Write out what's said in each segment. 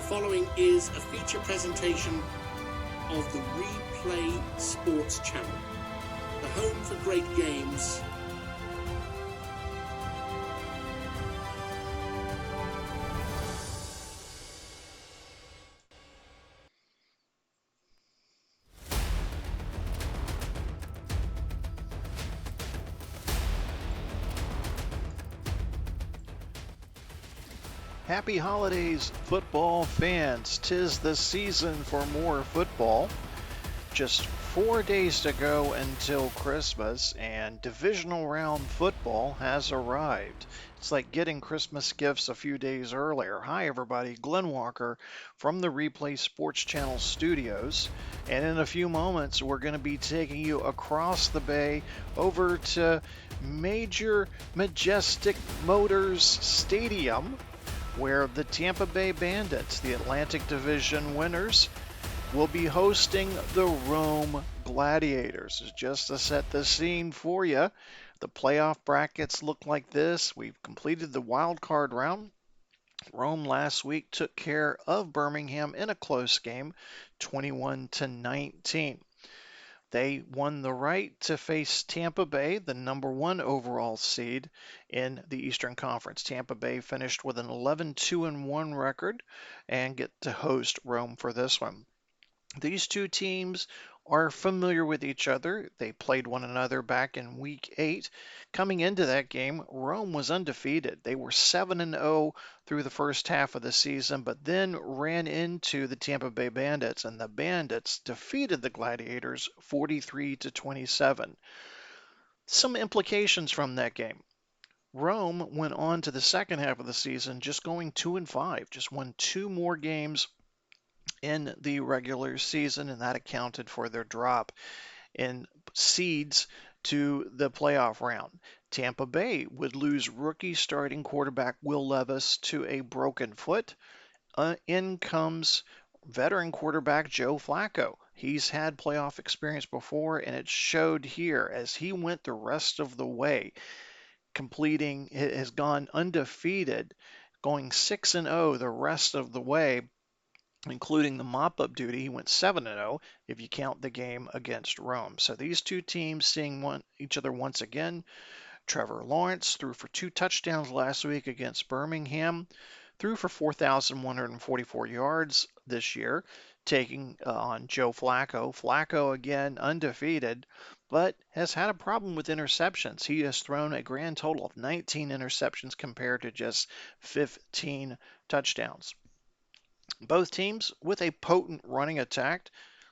following is a feature presentation of the Replay Sports Channel, the home for great games. Happy holidays, football fans. 'Tis the season for more football. Just 4 days to go until Christmas, and divisional round football has arrived. It's like getting Christmas gifts a few days earlier. Hi, everybody. Glenn Walker from the Replay Sports Channel studios. And in a few moments, we're going to be taking you across the bay over to Major Majestic Motors Stadium, where the Tampa Bay Bandits, the Atlantic Division winners, will be hosting the Rome Gladiators. Just to set the scene for you, the playoff brackets look like this. We've completed the wild card round. Rome last week took care of Birmingham in a close game, 21-19. They won the right to face Tampa Bay, the number 1 overall seed in the Eastern Conference. Tampa Bay finished with an 11-2-1 record and get to host Rome for this one. These two teams are familiar with each other. They played one another back in Week 8. Coming into that game, Rome was undefeated. They were 7-0 through the first half of the season, but then ran into the Tampa Bay Bandits, and the Bandits defeated the Gladiators 43-27. Some implications from that game. Rome went on to the second half of the season just going 2-5, just won 2 more games in the regular season, and that accounted for their drop in seeds to the playoff round. Tampa Bay would lose rookie starting quarterback Will Levis to a broken foot. In comes veteran quarterback Joe Flacco. He's had playoff experience before, and it showed here as he went the rest of the way, has gone undefeated, going 6-0 the rest of the way, including the mop-up duty. He went 7-0 if you count the game against Rome. So these two teams seeing each other once again. Trevor Lawrence threw for 2 touchdowns last week against Birmingham, threw for 4,144 yards this year, taking on Joe Flacco. Flacco, again, undefeated, but has had a problem with interceptions. He has thrown a grand total of 19 interceptions compared to just 15 touchdowns. Both teams with a potent running attack.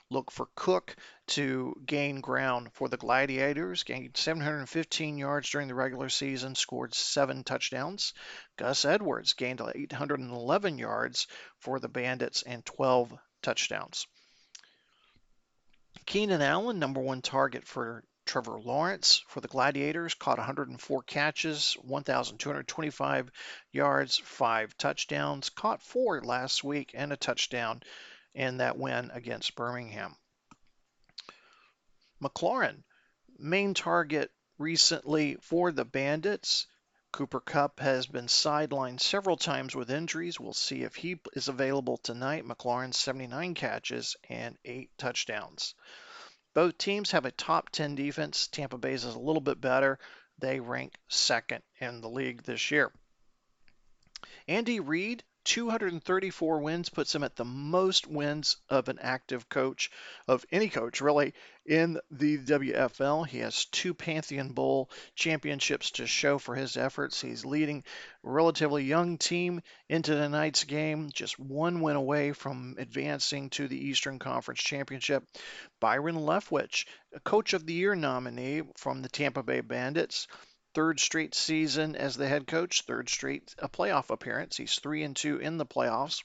Look for Cook to gain ground for the Gladiators. Gained 715 yards during the regular season, scored 7 touchdowns. Gus Edwards gained 811 yards for the Bandits and 12 touchdowns. Keenan Allen, number 1 target for Trevor Lawrence for the Gladiators, caught 104 catches, 1,225 yards, 5 touchdowns, caught 4 last week and a touchdown in that win against Birmingham. McLaurin, main target recently for the Bandits. Cooper Kupp has been sidelined several times with injuries. We'll see if he is available tonight. McLaurin, 79 catches and 8 touchdowns. Both teams have a top 10 defense. Tampa Bay's is a little bit better. They rank 2nd in the league this year. Andy Reid, 234 wins, puts him at the most wins of an active coach, of any coach really, in the WFL. He has 2 Pantheon Bowl championships to show for his efforts. He's leading a relatively young team into tonight's game, just 1 win away from advancing to the Eastern Conference Championship. Byron Leftwich, a Coach of the Year nominee from the Tampa Bay Bandits. 3rd straight season as the head coach, 3rd straight playoff appearance. He's 3-2 in the playoffs.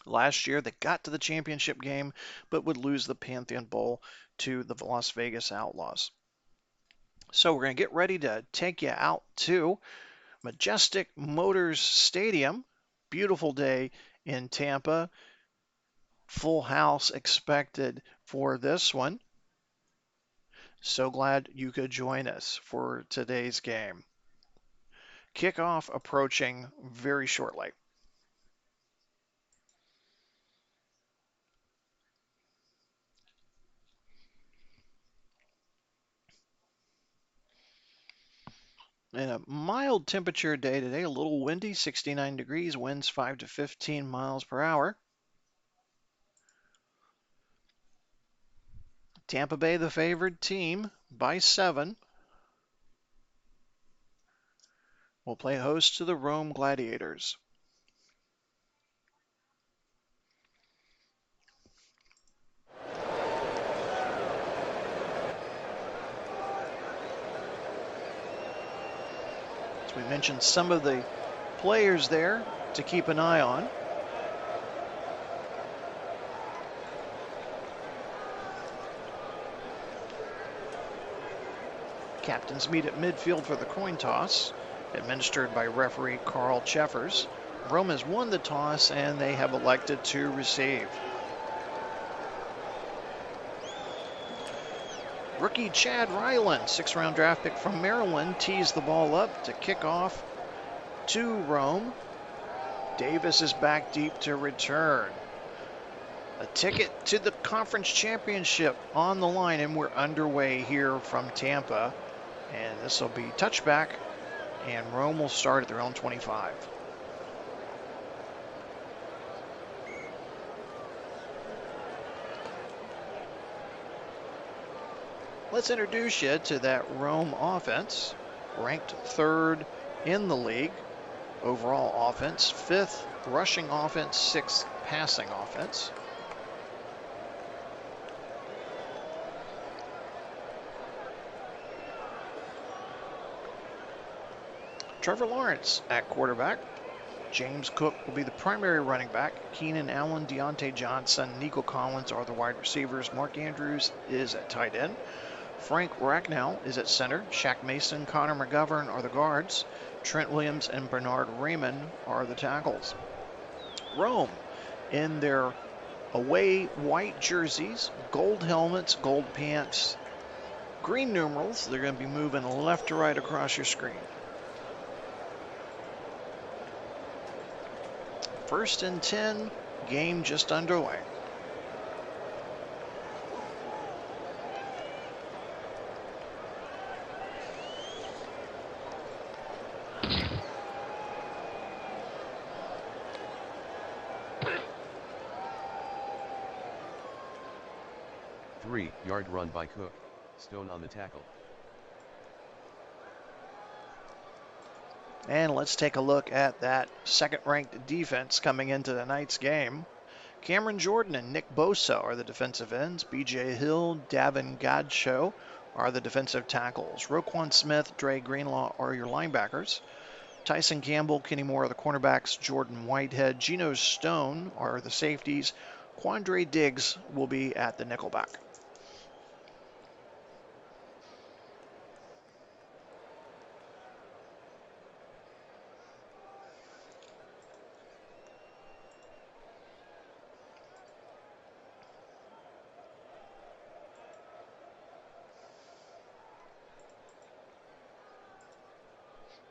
Last year, they got to the championship game, but would lose the Pantheon Bowl to the Las Vegas Outlaws. So we're going to get ready to take you out to Majestic Motors Stadium. Beautiful day in Tampa. Full house expected for this one. So glad you could join us for today's game. Kickoff approaching very shortly. And a mild temperature day today, a little windy, 69 degrees, winds 5 to 15 miles per hour. Tampa Bay, the favored team by 7, will play host to the Rome Gladiators. As we mentioned, some of the players there to keep an eye on. Captains meet at midfield for the coin toss, administered by referee Carl Cheffers. Rome has won the toss and they have elected to receive. Rookie Chad Ryland, 6th-round draft pick from Maryland, tees the ball up to kick off to Rome. Davis is back deep to return. A ticket to the conference championship on the line, and we're underway here from Tampa. And this will be touchback, and Rome will start at their own 25. Let's introduce you to that Rome offense, ranked 3rd in the league. Overall offense, 5th rushing offense, 6th passing offense. Trevor Lawrence at quarterback. James Cook will be the primary running back. Keenan Allen, Deontay Johnson, Nico Collins are the wide receivers. Mark Andrews is at tight end. Frank Racknell is at center. Shaq Mason, Connor McGovern are the guards. Trent Williams and Bernard Raymond are the tackles. Rome, in their away white jerseys, gold helmets, gold pants, green numerals. They're going to be moving left to right across your screen. 1st and 10, game just underway. Yard run by Cook, Stone on the tackle. And let's take a look at that 2nd-ranked defense coming into tonight's game. Cameron Jordan and Nick Bosa are the defensive ends. B.J. Hill, Davin Godcho are the defensive tackles. Roquan Smith, Dre Greenlaw are your linebackers. Tyson Campbell, Kenny Moore are the cornerbacks. Jordan Whitehead, Geno Stone are the safeties. Quandre Diggs will be at the nickelback.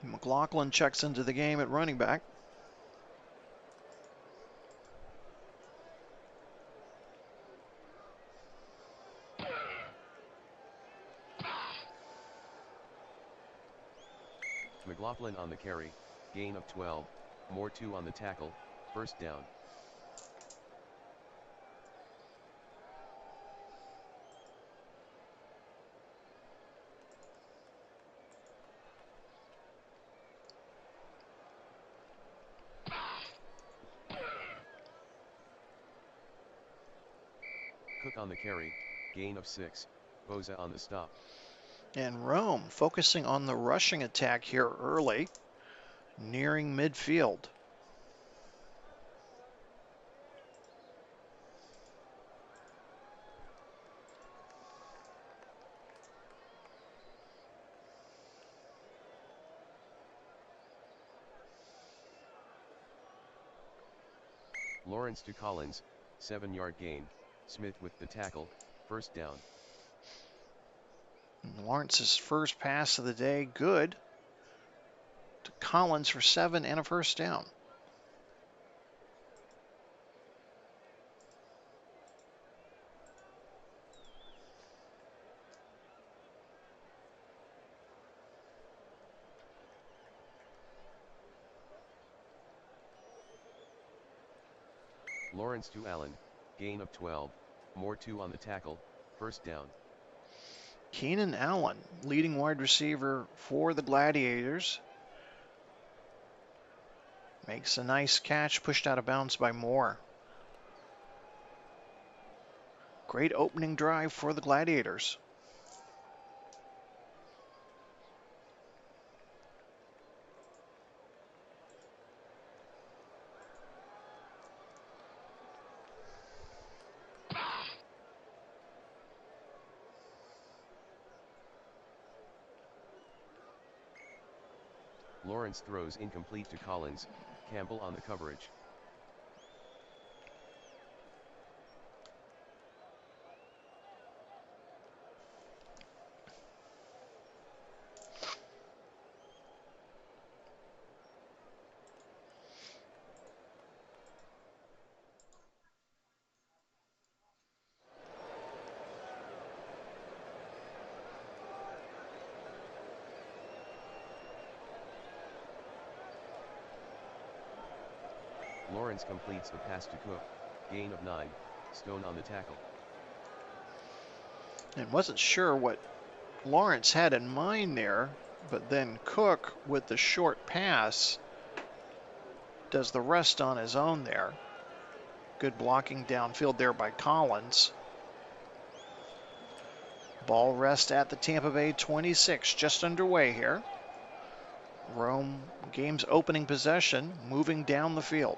McLaughlin checks into the game at running back. McLaughlin on the carry, gain of 12, Moore 2 on the tackle, 1st down. Cook on the carry, gain of 6, Bosa on the stop. And Rome focusing on the rushing attack here early, nearing midfield. Lawrence to Collins, 7-yard gain, Smith with the tackle, 1st down. And Lawrence's first pass of the day, good. To Collins for 7 and a 1st down. Lawrence to Allen, gain of 12, more 2 on the tackle, first down. Keenan Allen, leading wide receiver for the Gladiators, makes a nice catch, pushed out of bounds by Moore. Great opening drive for the Gladiators. Lawrence throws incomplete to Collins, Campbell on the coverage. Lawrence completes the pass to Cook, gain of 9, Stone on the tackle. And wasn't sure what Lawrence had in mind there, but then Cook, with the short pass, does the rest on his own there. Good blocking downfield there by Collins. Ball rest at the Tampa Bay 26, just underway here. Rome game's opening possession, moving down the field.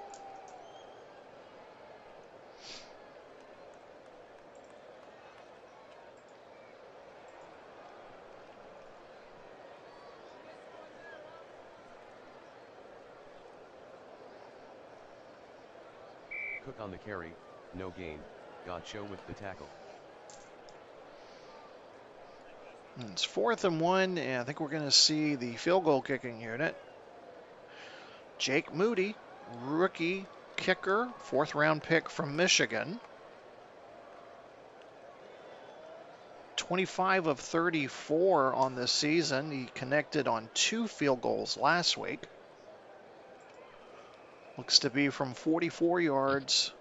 Cook on the carry, no gain, Godcho with the tackle. It's 4th and 1, and I think we're going to see the field goal kicking unit. Jake Moody, rookie kicker, 4th round pick from Michigan. 25 of 34 on this season. He connected on 2 field goals last week. Looks to be from 44 yards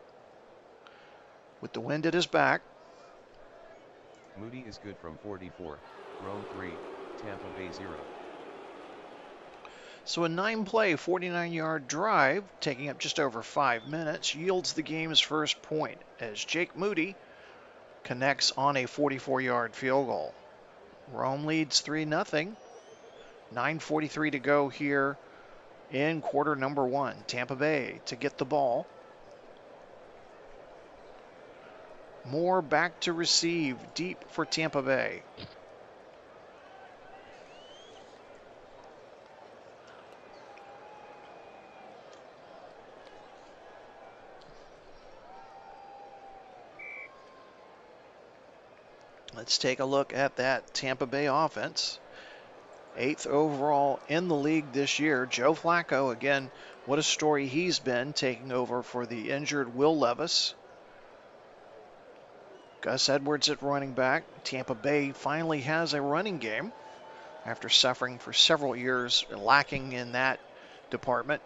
with the wind at his back. Moody is good from 44, Rome 3, Tampa Bay 0. So a 9-play, 49-yard drive, taking up just over 5 minutes, yields the game's first point as Jake Moody connects on a 44-yard field goal. Rome leads 3-0. 9:43 to go here in quarter number 1. Tampa Bay to get the ball. Moore back to receive, deep for Tampa Bay. Let's take a look at that Tampa Bay offense. 8th overall in the league this year. Joe Flacco, again, what a story he's been, taking over for the injured Will Levis. Gus Edwards at running back. Tampa Bay finally has a running game after suffering for several years, lacking in that department.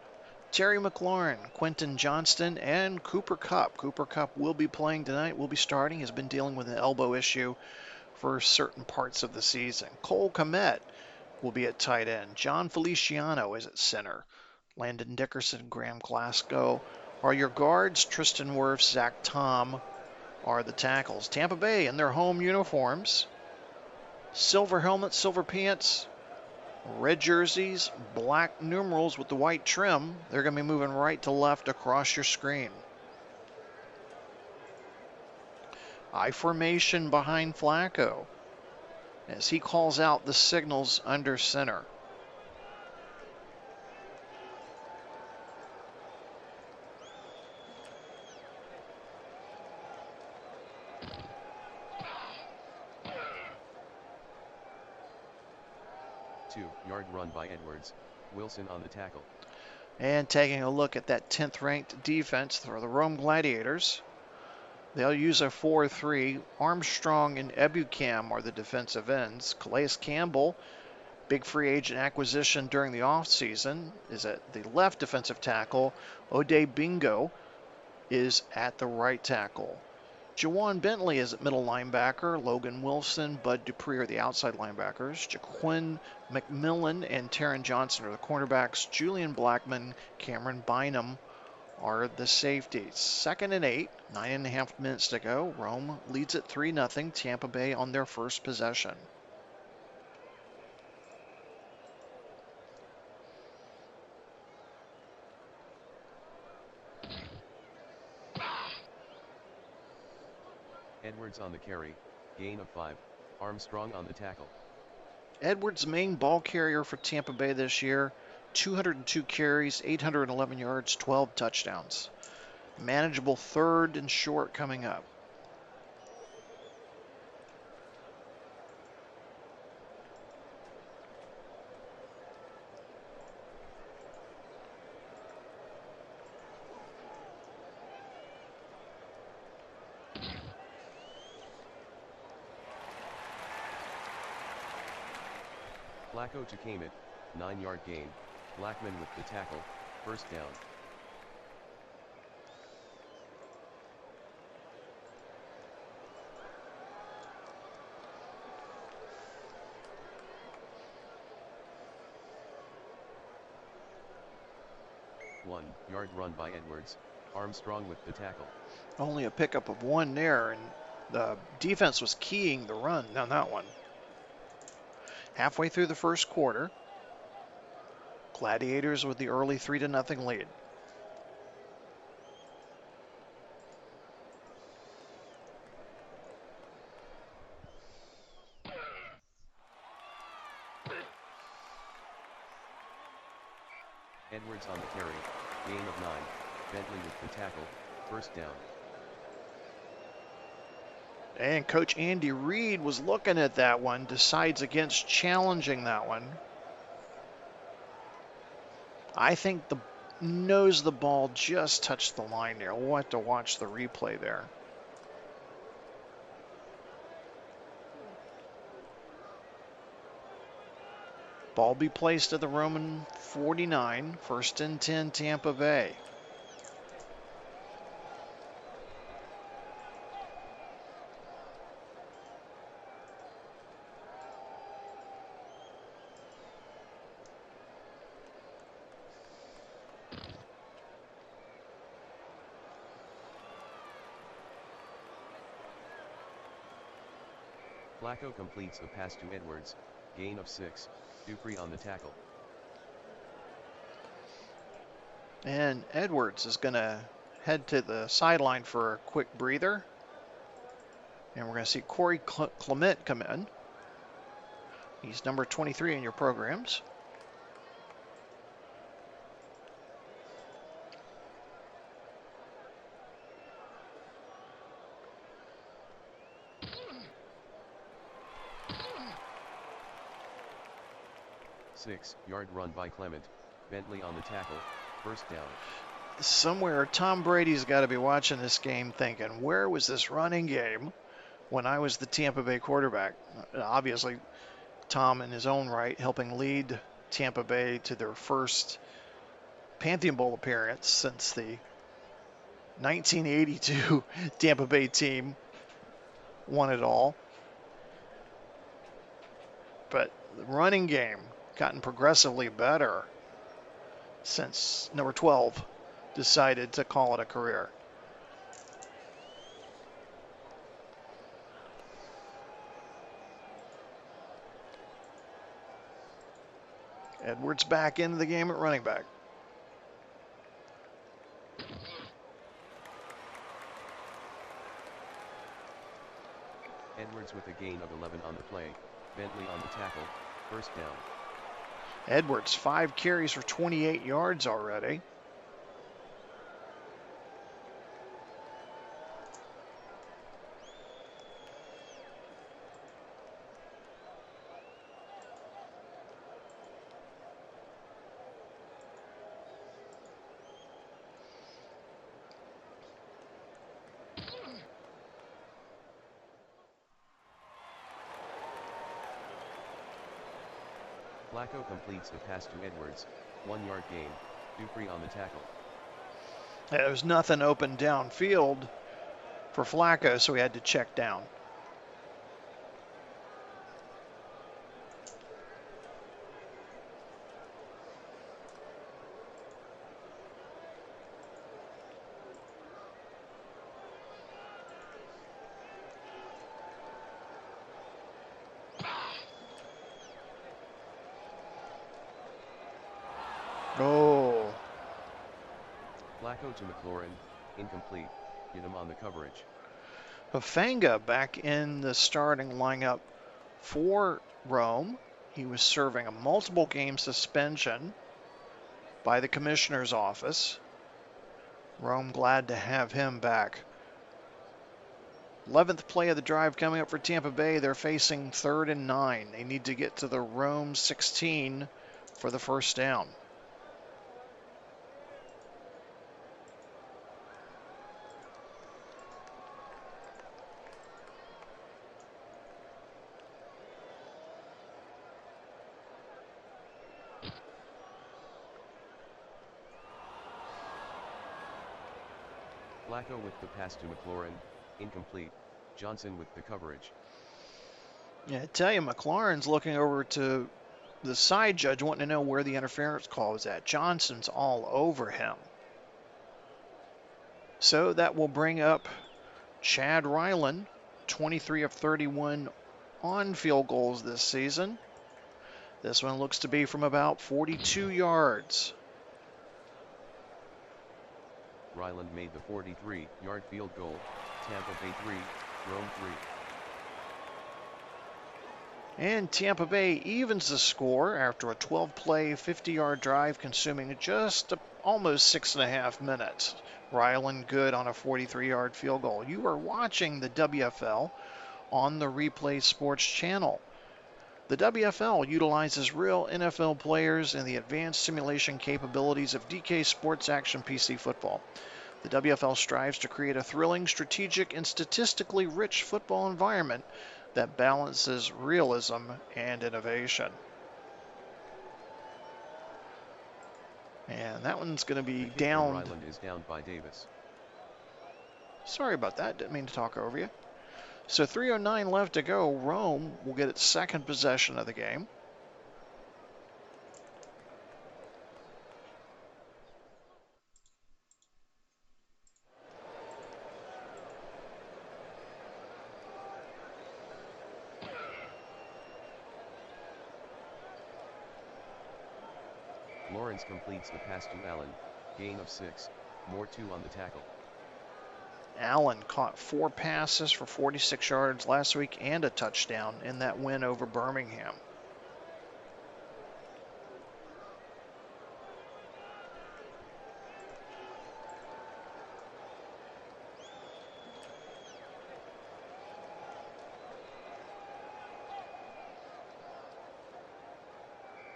Terry McLaurin, Quentin Johnston, and Cooper Kupp. Cooper Kupp will be playing tonight, will be starting, has been dealing with an elbow issue for certain parts of the season. Cole Kmet will be at tight end. John Feliciano is at center. Landon Dickerson, Graham Glasgow are your guards. Tristan Wirfs, Zach Tom are the tackles. Tampa Bay in their home uniforms. Silver helmets, silver pants, red jerseys, black numerals with the white trim. They're going to be moving right to left across your screen. I formation behind Flacco as he calls out the signals under center. Yard run by Edwards, Wilson on the tackle. And taking a look at that 10th ranked defense for the Rome Gladiators. They'll use a 4-3. Armstrong and Ebukam are the defensive ends. Calais Campbell, big free agent acquisition during the offseason, is at the left defensive tackle. Ode Bingo is at the right tackle. Jawan Bentley is at middle linebacker. Logan Wilson, Bud Dupree are the outside linebackers. Jaquin McMillan and Taron Johnson are the cornerbacks. Julian Blackman, Cameron Bynum are the safeties. 2nd and 8, 9.5 minutes to go. Rome leads at 3-0. Tampa Bay on their first possession. Edwards on the carry, gain of 5, Armstrong on the tackle. Edwards, main ball carrier for Tampa Bay this year, 202 carries, 811 yards, 12 touchdowns. Manageable 3rd and short coming up. Flacco to Kamet, 9-yard gain, Blackman with the tackle, 1st down. One-yard run by Edwards, Armstrong with the tackle. Only a pickup of 1 there, and the defense was keying the run on that one. Halfway through the first quarter, Gladiators with the early 3-0 lead. Edwards on the carry, gain of 9, Bentley with the tackle, 1st down. And Coach Andy Reid was looking at that one, decides against challenging that one. I think the nose of the ball just touched the line there. We'll have to watch the replay there. Ball be placed at the Roman 49, 1st and 10, Tampa Bay. Flacco completes the pass to Edwards, gain of 6, Dupree on the tackle. And Edwards is going to head to the sideline for a quick breather. And we're going to see Corey Clement come in. He's number 23 in your programs. Six-yard run by Clement, Bentley on the tackle, 1st down. Somewhere Tom Brady's got to be watching this game thinking, where was this running game when I was the Tampa Bay quarterback? Obviously, Tom in his own right helping lead Tampa Bay to their first Pantheon Bowl appearance since the 1982 Tampa Bay team won it all. But the running game gotten progressively better since number 12 decided to call it a career. Edwards back into the game at running back. Edwards with a gain of 11 on the play, Bentley on the tackle, 1st down. Edwards, 5 carries for 28 yards already. Flacco completes the pass to Edwards, 1-yard gain, Dupree on the tackle. There was nothing open downfield for Flacco, so he had to check down. Oh. Flacco to McLaurin, incomplete, hit him on the coverage. Hufanga back in the starting lineup for Rome. He was serving a multiple game suspension by the commissioner's office. Rome glad to have him back. 11th play of the drive coming up for Tampa Bay. They're facing 3rd and 9. They need to get to the Rome 16 for the first down. Flacco with the pass to McLaurin, incomplete, Johnson with the coverage. Yeah, I tell you, McLaurin's looking over to the side judge wanting to know where the interference call was at. Johnson's all over him. So that will bring up Chad Ryland, 23 of 31 on field goals this season. This one looks to be from about 42 yards. Ryland made the 43-yard field goal, Tampa Bay 3, Rome 3. And Tampa Bay evens the score after a 12-play, 50-yard drive consuming just almost 6.5 minutes. Ryland good on a 43-yard field goal. You are watching the WFL on the Replay Sports channel. The WFL utilizes real NFL players and the advanced simulation capabilities of DK Sports Action PC football. The WFL strives to create a thrilling, strategic, and statistically rich football environment that balances realism and innovation. And that one's going to be down. Ryland is down by Davis. Sorry about that. Didn't mean to talk over you. So 3:09 left to go. Rome will get its second possession of the game. Lawrence completes the pass to Allen, gain of 6, more 2 on the tackle. Allen caught 4 passes for 46 yards last week and a touchdown in that win over Birmingham.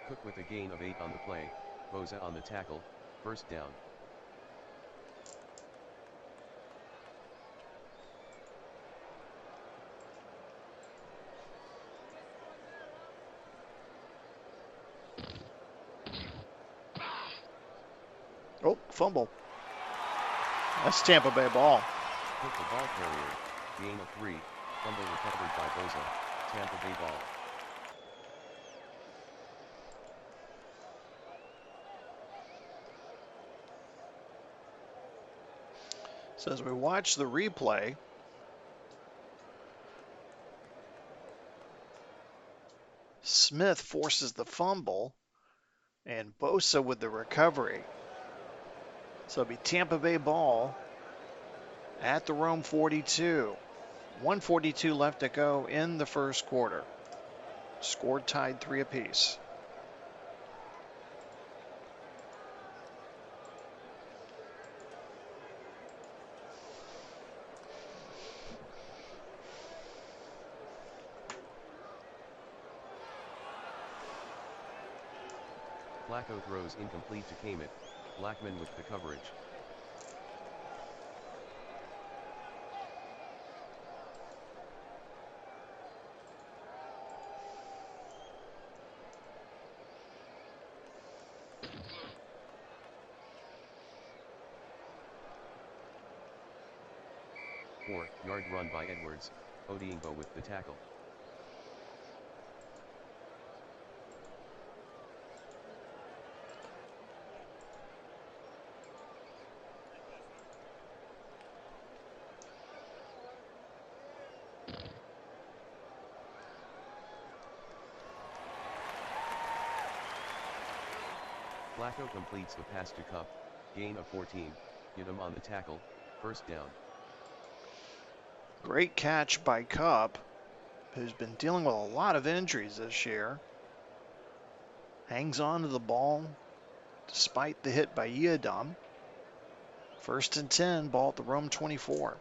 Cook with a gain of 8 on the play, Boza on the tackle, first down. Oh, fumble. That's Tampa Bay ball. Cook the ball carrier, gain of 3, fumble recovered by Boza, Tampa Bay ball. So as we watch the replay, Smith forces the fumble and Bosa with the recovery. So it'll be Tampa Bay ball at the Rome 42. 1:42 left to go in the first quarter. Score tied 3 apiece. Flacco throws incomplete to Kamet, Blackman with the coverage. 4-yard run by Edwards, Odiingbo with the tackle. Flacco completes the pass to Cup, gain of 14, get him on the tackle, first down. Great catch by Cup, who's been dealing with a lot of injuries this year. Hangs on to the ball despite the hit by Yiadom. First and 10, ball at the Rome 24.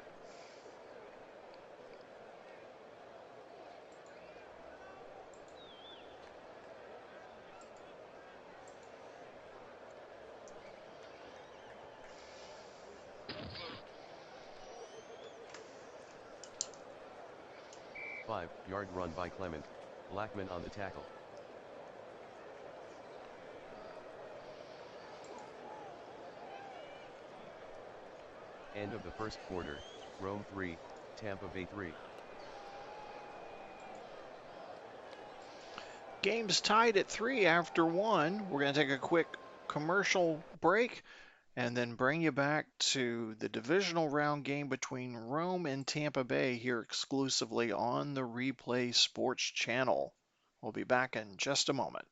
Yard run by Clement, Blackman on the tackle. End of the first quarter, Rome 3, Tampa Bay 3. Game's tied at 3 after 1. We're going to take a quick commercial break and then bring you back to the divisional round game between Rome and Tampa Bay here exclusively on the Replay Sports Channel. We'll be back in just a moment.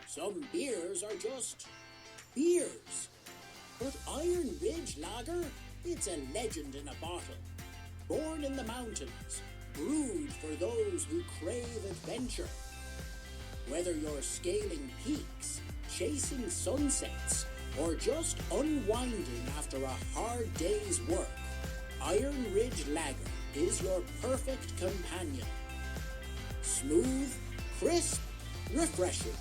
Some beers are just beers. But Iron Ridge Lager, it's a legend in a bottle. Born in the mountains, brewed for those who crave adventure. Whether you're scaling peaks, chasing sunsets, or just unwinding after a hard day's work, Iron Ridge Lager is your perfect companion. Smooth, crisp, refreshing,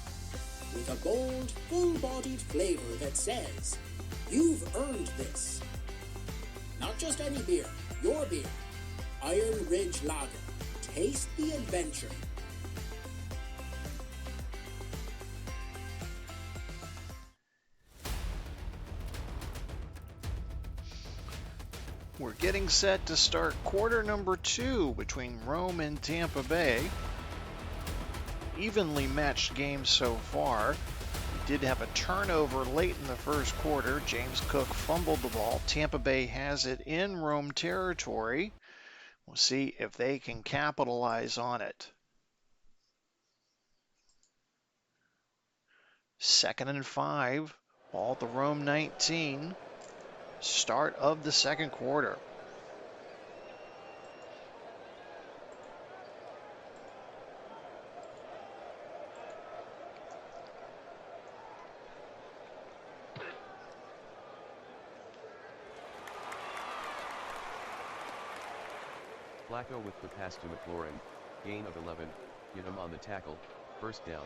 with a bold, full-bodied flavor that says, you've earned this. Not just any beer, your beer. Iron Ridge Lager. Taste the adventure. We're getting set to start quarter number 2 between Rome and Tampa Bay. Evenly matched game so far. We did have a turnover late in the first quarter. James Cook fumbled the ball. Tampa Bay has it in Rome territory. We'll see if they can capitalize on it. 2nd and 5. Ball at the Rome 19. Start of the second quarter. Flacco with the pass to McLaurin, gain of 11, get him on the tackle, first down.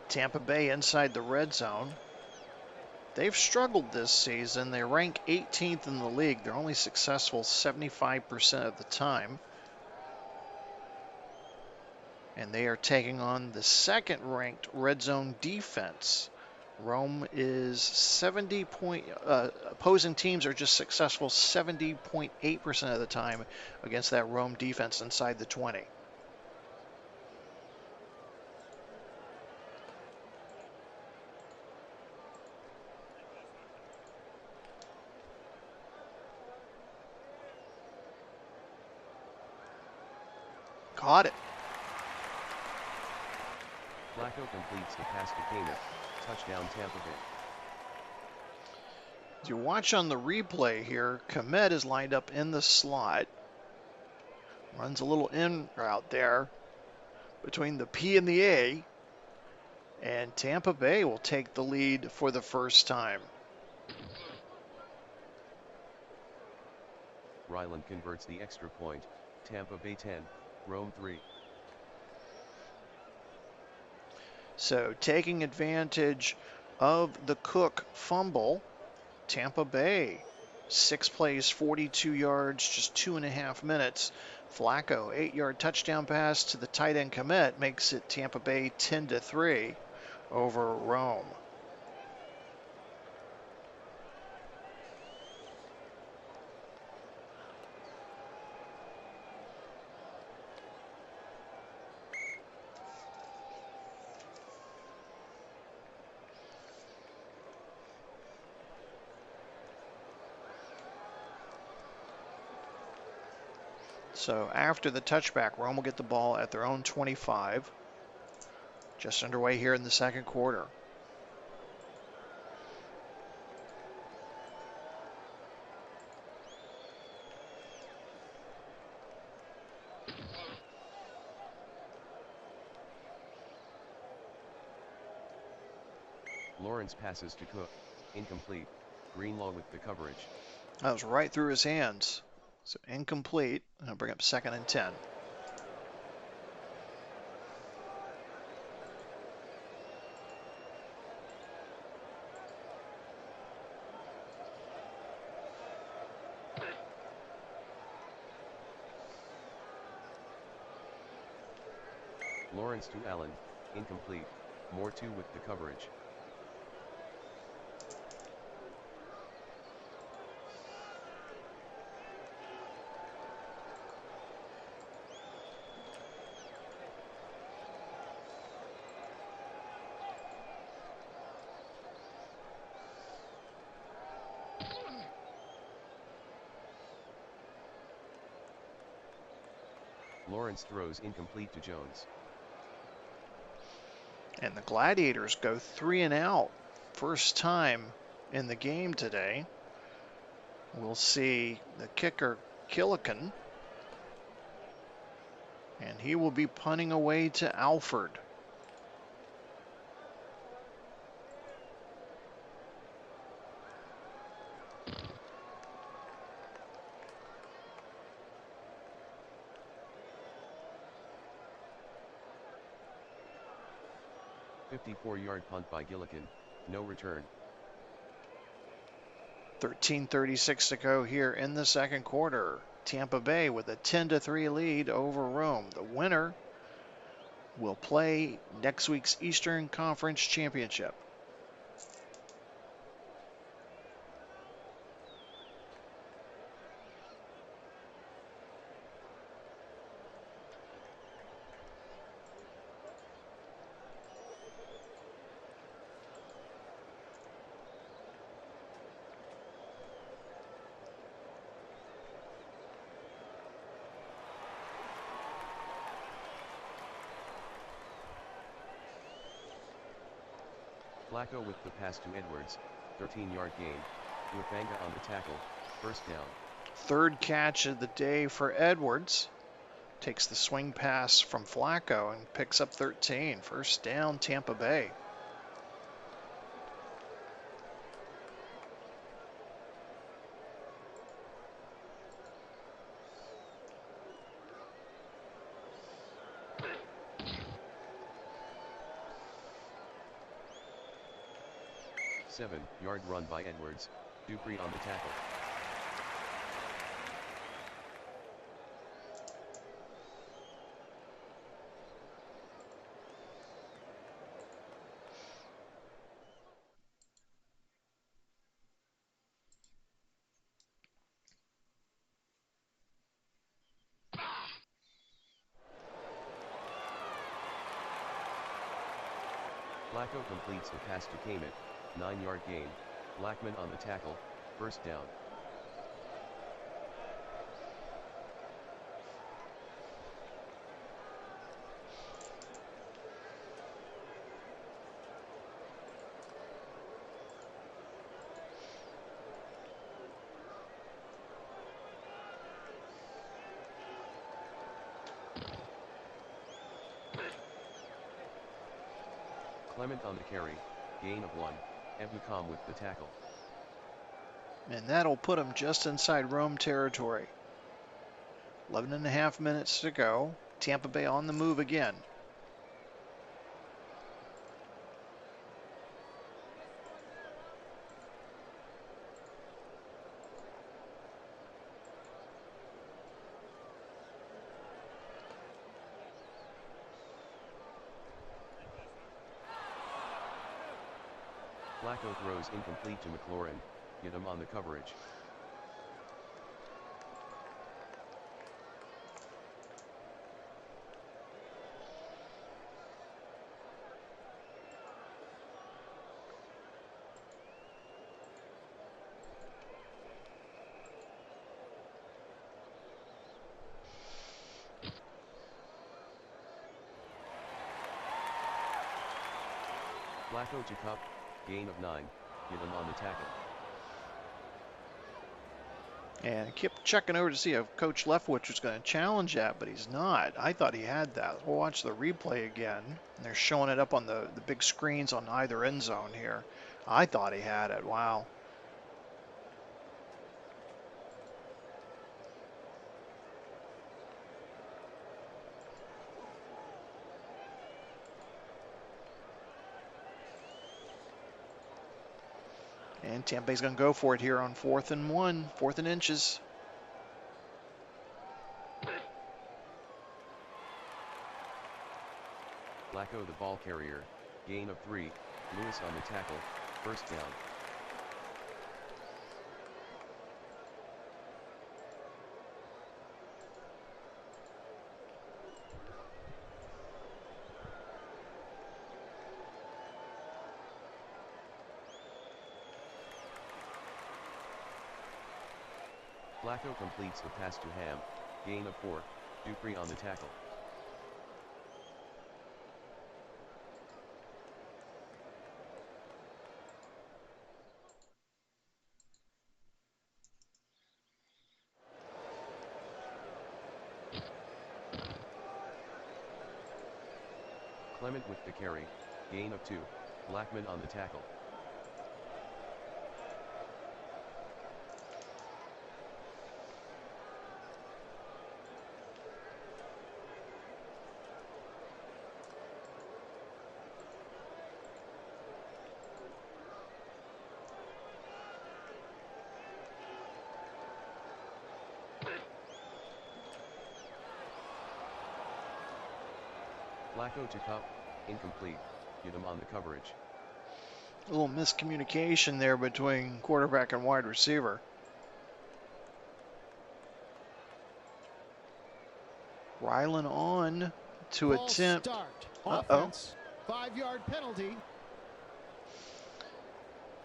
Tampa Bay inside the red zone. They've struggled this season. They rank 18th in the league. They're only successful 75% of the time. And they are taking on the second-ranked red zone defense. Rome is opposing teams are just successful 70.8% of the time against that Rome defense inside the 20. Caught it. Flacco completes the pass to Kmet. Touchdown Tampa Bay. As you watch on the replay here, Kmet is lined up in the slot. Runs a little in route there between the P and the A. And Tampa Bay will take the lead for the first time. Ryland converts the extra point, Tampa Bay 10, Rome 3. So taking advantage of the Cook fumble, Tampa Bay, 6 plays, 42 yards, just 2.5 minutes. Flacco, 8-yard touchdown pass to the tight end Komet makes it Tampa Bay 10-3 over Rome. So after the touchback, Rome will get the ball at their own 25. Just underway here in the second quarter. Lawrence passes to Cook, incomplete, Greenlaw with the coverage. That was right through his hands. So incomplete. I'll bring up 2nd and 10. Lawrence to Allen, incomplete, Moore 2 with the coverage. Lawrence throws incomplete to Jones. And the Gladiators go 3 and out. First time in the game today. We'll see the kicker, Killican. And he will be punting away to Alford. A 54-yard punt by Gillikin, no return. 13:36 to go here in the second quarter. Tampa Bay with a 10-3 lead over Rome. The winner will play next week's Eastern Conference Championship. Flacco with the pass to Edwards, 13-yard gain, Wafanga on the tackle, first down. Third catch of the day for Edwards. Takes the swing pass from Flacco and picks up 13. First down, Tampa Bay. Seven-yard run by Edwards, Dupree on the tackle. Flacco completes the pass to Kamet, 9-yard gain, Blackman on the tackle, first down. Clement on the carry, gain of 1, Ebukam with the tackle. And that'll put him just inside Rome territory. 11.5 minutes to go. Tampa Bay on the move again. Flacco throws incomplete to McLaurin, get him on the coverage. Flacco to Cup, gain of 9, get him on the tackle. And I kept checking over to see if Coach Leftwich was going to challenge that, but he's not. I thought he had that. We'll watch the replay again. And they're showing it up on the big screens on either end zone here. I thought he had it. Wow. And Tampa Bay's going to go for it here on 4th and 1, 4th and inches. Flacco the ball carrier, gain of 3, Lewis on the tackle, first down. Flacco completes the pass to Ham, gain of 4, Dupree on the tackle. Clement with the carry, gain of 2, Blackman on the tackle. Flacco to Cup, incomplete, get him on the coverage. A little miscommunication there between quarterback and wide receiver. Rylan on to False attempt. Start. Uh-oh. Offense, 5-yard penalty.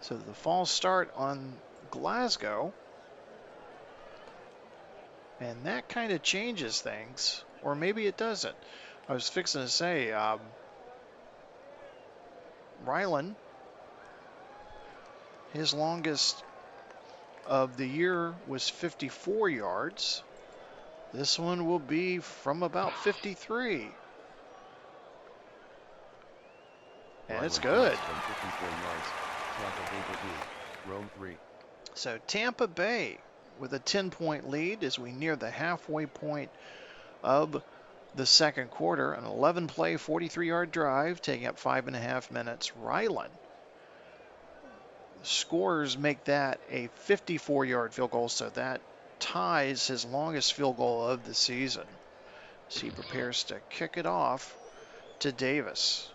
So the false start on Glasgow. And that kind of changes things. Or maybe it doesn't. I was fixing to say, Rylan, his longest of the year was 54 yards. This one will be from about 53. And it's good. From 54 yards, Tampa Bay 13, Rome 3. So Tampa Bay with a 10-point lead as we near the halfway point of the second quarter. An 11-play, 43-yard drive, taking up 5.5 minutes. Rylan. Scorers make that a 54-yard field goal, so that ties his longest field goal of the season. So he prepares to kick it off to Davis.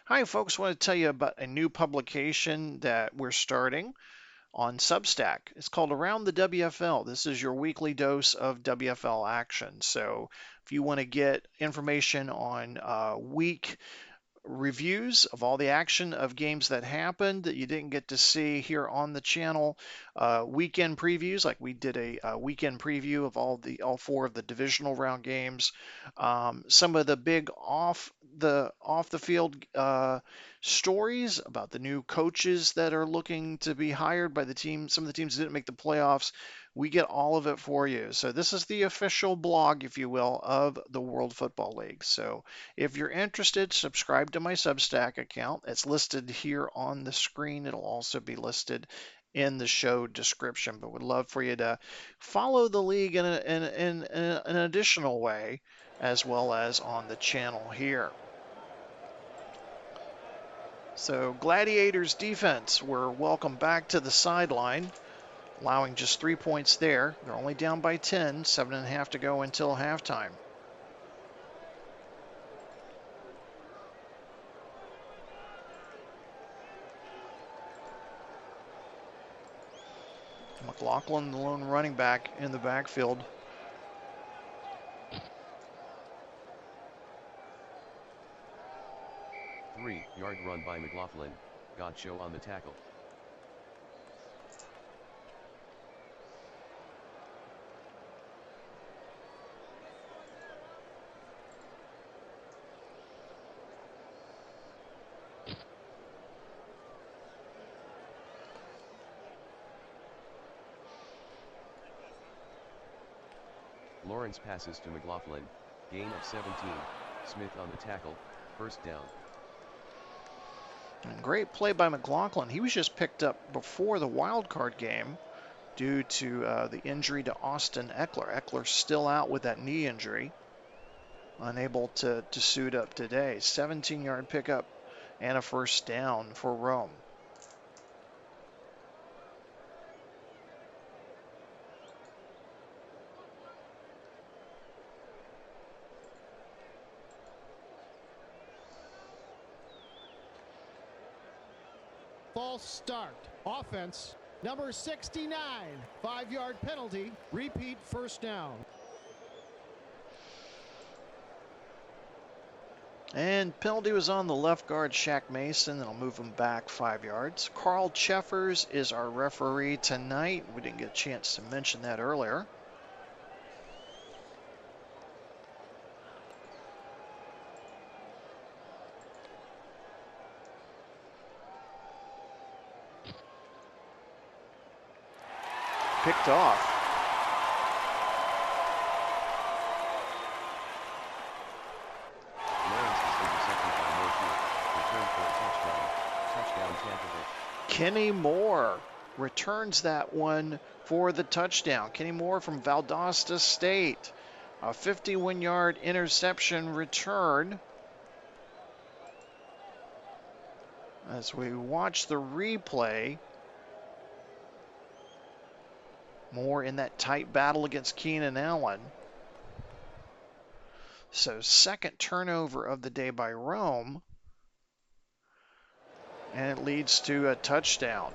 Hi, folks. I want to tell you about a new publication that we're starting on Substack. It's called Around the WFL. This is your weekly dose of WFL action. So if you want to get information on week reviews of all the action of games that happened that you didn't get to see here on the channel, weekend previews, like we did a weekend preview of all 4 of the divisional round games, some of the big off the field stories about the new coaches that are looking to be hired by the team. Some of the teams that didn't make the playoffs. we get all of it for you. So this is the official blog, if you will, of the World Football League. So if you're interested, subscribe to my Substack account. It's listed here on the screen. It'll also be listed in the show description, but would love for you to follow the league in an additional way, as well as on the channel here. So Gladiators defense were welcome back to the sideline, allowing just 3 points there. They're only down by 10, 7.5 to go until halftime. McLaughlin, the lone running back in the backfield. Yard run by McLaughlin, got show on the tackle. Lawrence passes to McLaughlin, gain of 17, Smith on the tackle, first down. And great play by McLaughlin. He was just picked up before the wild card game due to the injury to Austin Eckler. Eckler's still out with that knee injury, unable to suit up today. 17-yard pickup and a first down for Rome. False start. Offense. Number 69. 5-yard penalty. Repeat first down. And penalty was on the left guard, Shaq Mason. That'll move him back 5 yards. Carl Cheffers is our referee tonight. We didn't get a chance to mention that earlier. Picked off. Lawrence is intercepted by Moore. Return for a touchdown. Touchdown Tampa Bay. Kenny Moore returns that one for the touchdown. Kenny Moore from Valdosta State. A 51-yard interception return. As we watch the replay, Moore in that tight battle against Keenan Allen. So second turnover of the day by Rome. And it leads to a touchdown.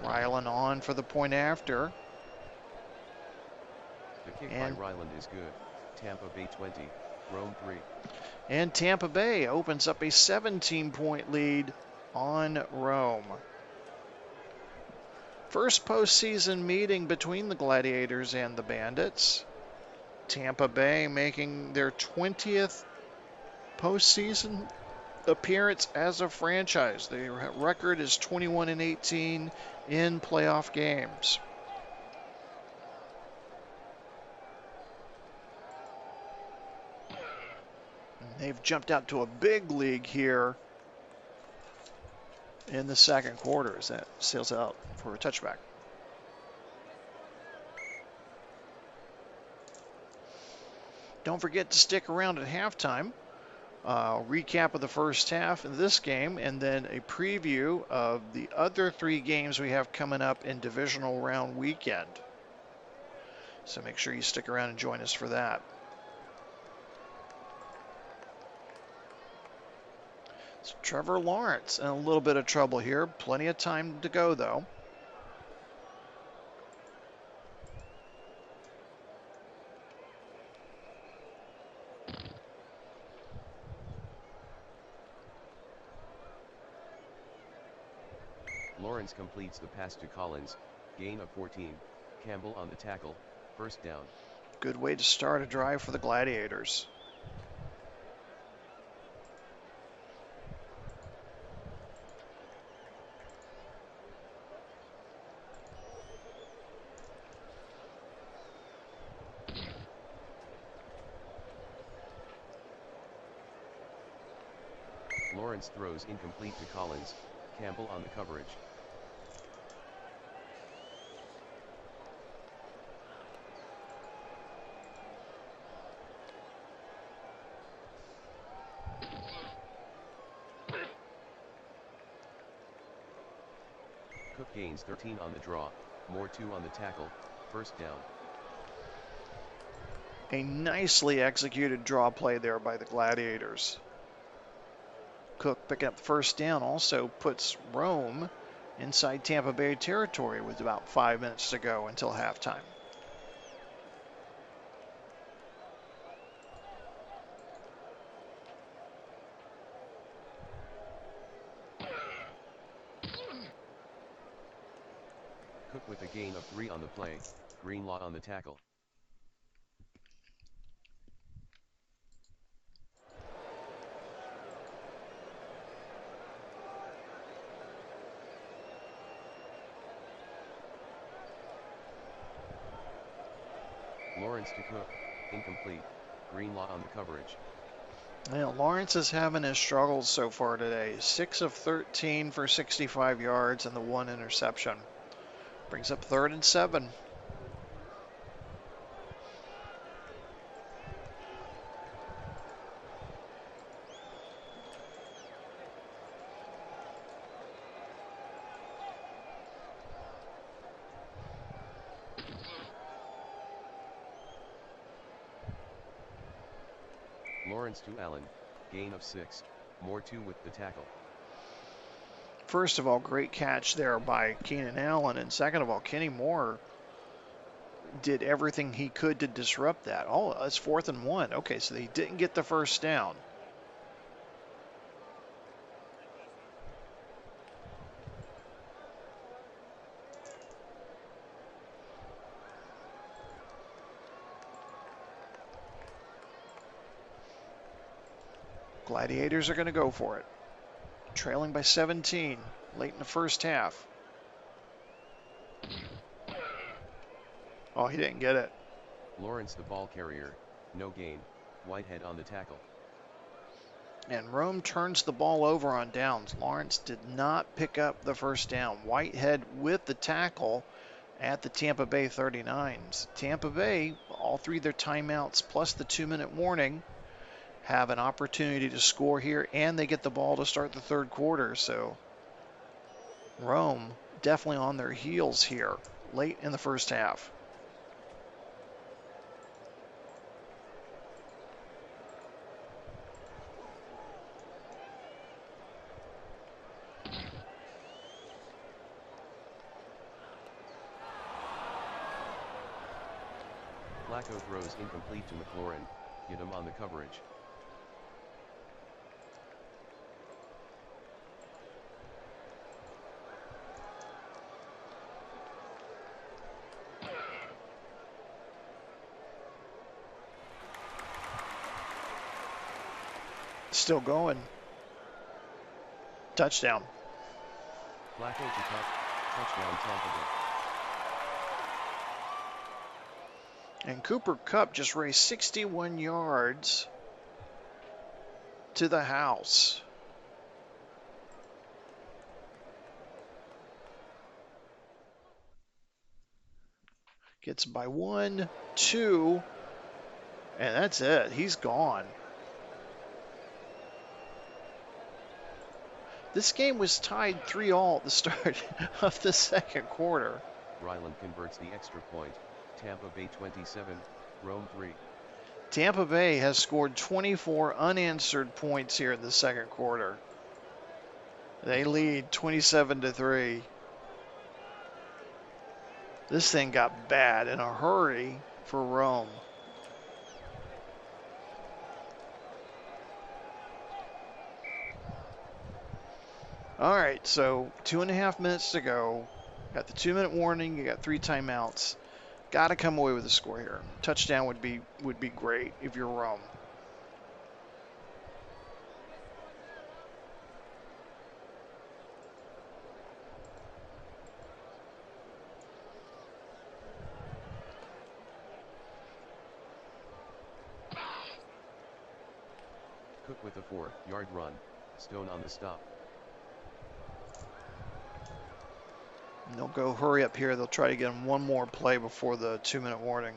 Ryland on for the point after. The kick by Ryland is good. Tampa Bay 20, Rome 3. And Tampa Bay opens up a 17-point lead on Rome. First postseason meeting between the Gladiators and the Bandits. Tampa Bay making their 20th postseason appearance as a franchise. Their record is 21-18 in playoff games. They've jumped out to a big league here in the second quarter as that sails out for a touchback. Don't forget to stick around at halftime. Recap of the first half in this game, and then a preview of the other 3 games we have coming up in Divisional Round Weekend. So make sure you stick around and join us for that. So Trevor Lawrence in a little bit of trouble here. Plenty of time to go, though. Lawrence completes the pass to Collins, gain of 14, Campbell on the tackle, first down. Good way to start a drive for the Gladiators. Lawrence throws incomplete to Collins, Campbell on the coverage. Cook gains 13 on the draw, Moore 2 on the tackle, first down. A nicely executed draw play there by the Gladiators. Cook picking up the first down also puts Rome inside Tampa Bay territory with about 5 minutes to go until halftime. Cook with a gain of 3 on the play, Greenlaw on the tackle. Lawrence to Cook, incomplete, Greenlaw on the coverage. Well, Lawrence is having his struggles so far today. 6 of 13 for 65 yards and the 1 interception. Brings up 3rd and 7. Lawrence to Allen, gain of 6, Moore 2 with the tackle. First of all, great catch there by Keenan Allen. And second of all, Kenny Moore did everything he could to disrupt that. Oh, it's 4th and 1. Okay, so he didn't get the first down. Gladiators are going to go for it. Trailing by 17 late in the first half. Oh, he didn't get it. Lawrence the ball carrier, no gain, Whitehead on the tackle. And Rome turns the ball over on downs. Lawrence did not pick up the first down. Whitehead with the tackle at the Tampa Bay 39s. Tampa Bay, all 3 of their timeouts plus the 2-minute warning, have an opportunity to score here, and they get the ball to start the 3rd quarter. So Rome definitely on their heels here late in the first half. Flacco throws incomplete to McLaurin, hit him on the coverage. Still going. Touchdown. Flacco to Cup, touchdown Tampa Bay. And Cooper Kupp just raced 61 yards to the house. Gets by 1, 2, and that's it. He's gone. This game was tied 3-3 at the start of the 2nd quarter. Ryland converts the extra point, Tampa Bay 27, Rome 3. Tampa Bay has scored 24 unanswered points here in the 2nd quarter. They lead 27-3. This thing got bad in a hurry for Rome. All right, so 2.5 minutes to go. Got the 2-minute warning. You got 3 timeouts. Got to come away with a score here. Touchdown would be great if you're Rome. Cook with a 4-yard run, Stone on the stop. And they'll go hurry up here. They'll try to get him one more play before the 2-minute warning.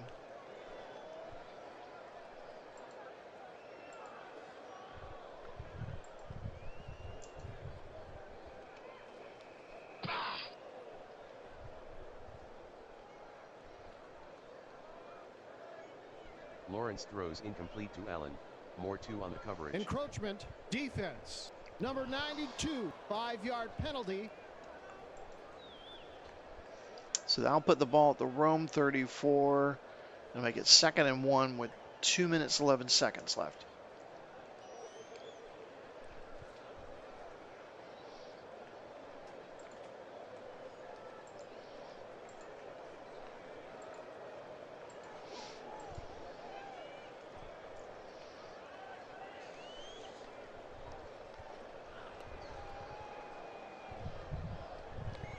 Lawrence throws incomplete to Allen. Moore 2 on the coverage. Encroachment, defense. Number 92, 5-yard penalty. So that'll put the ball at the Rome 34 and make it 2nd and 1 with 2 minutes 11 seconds left.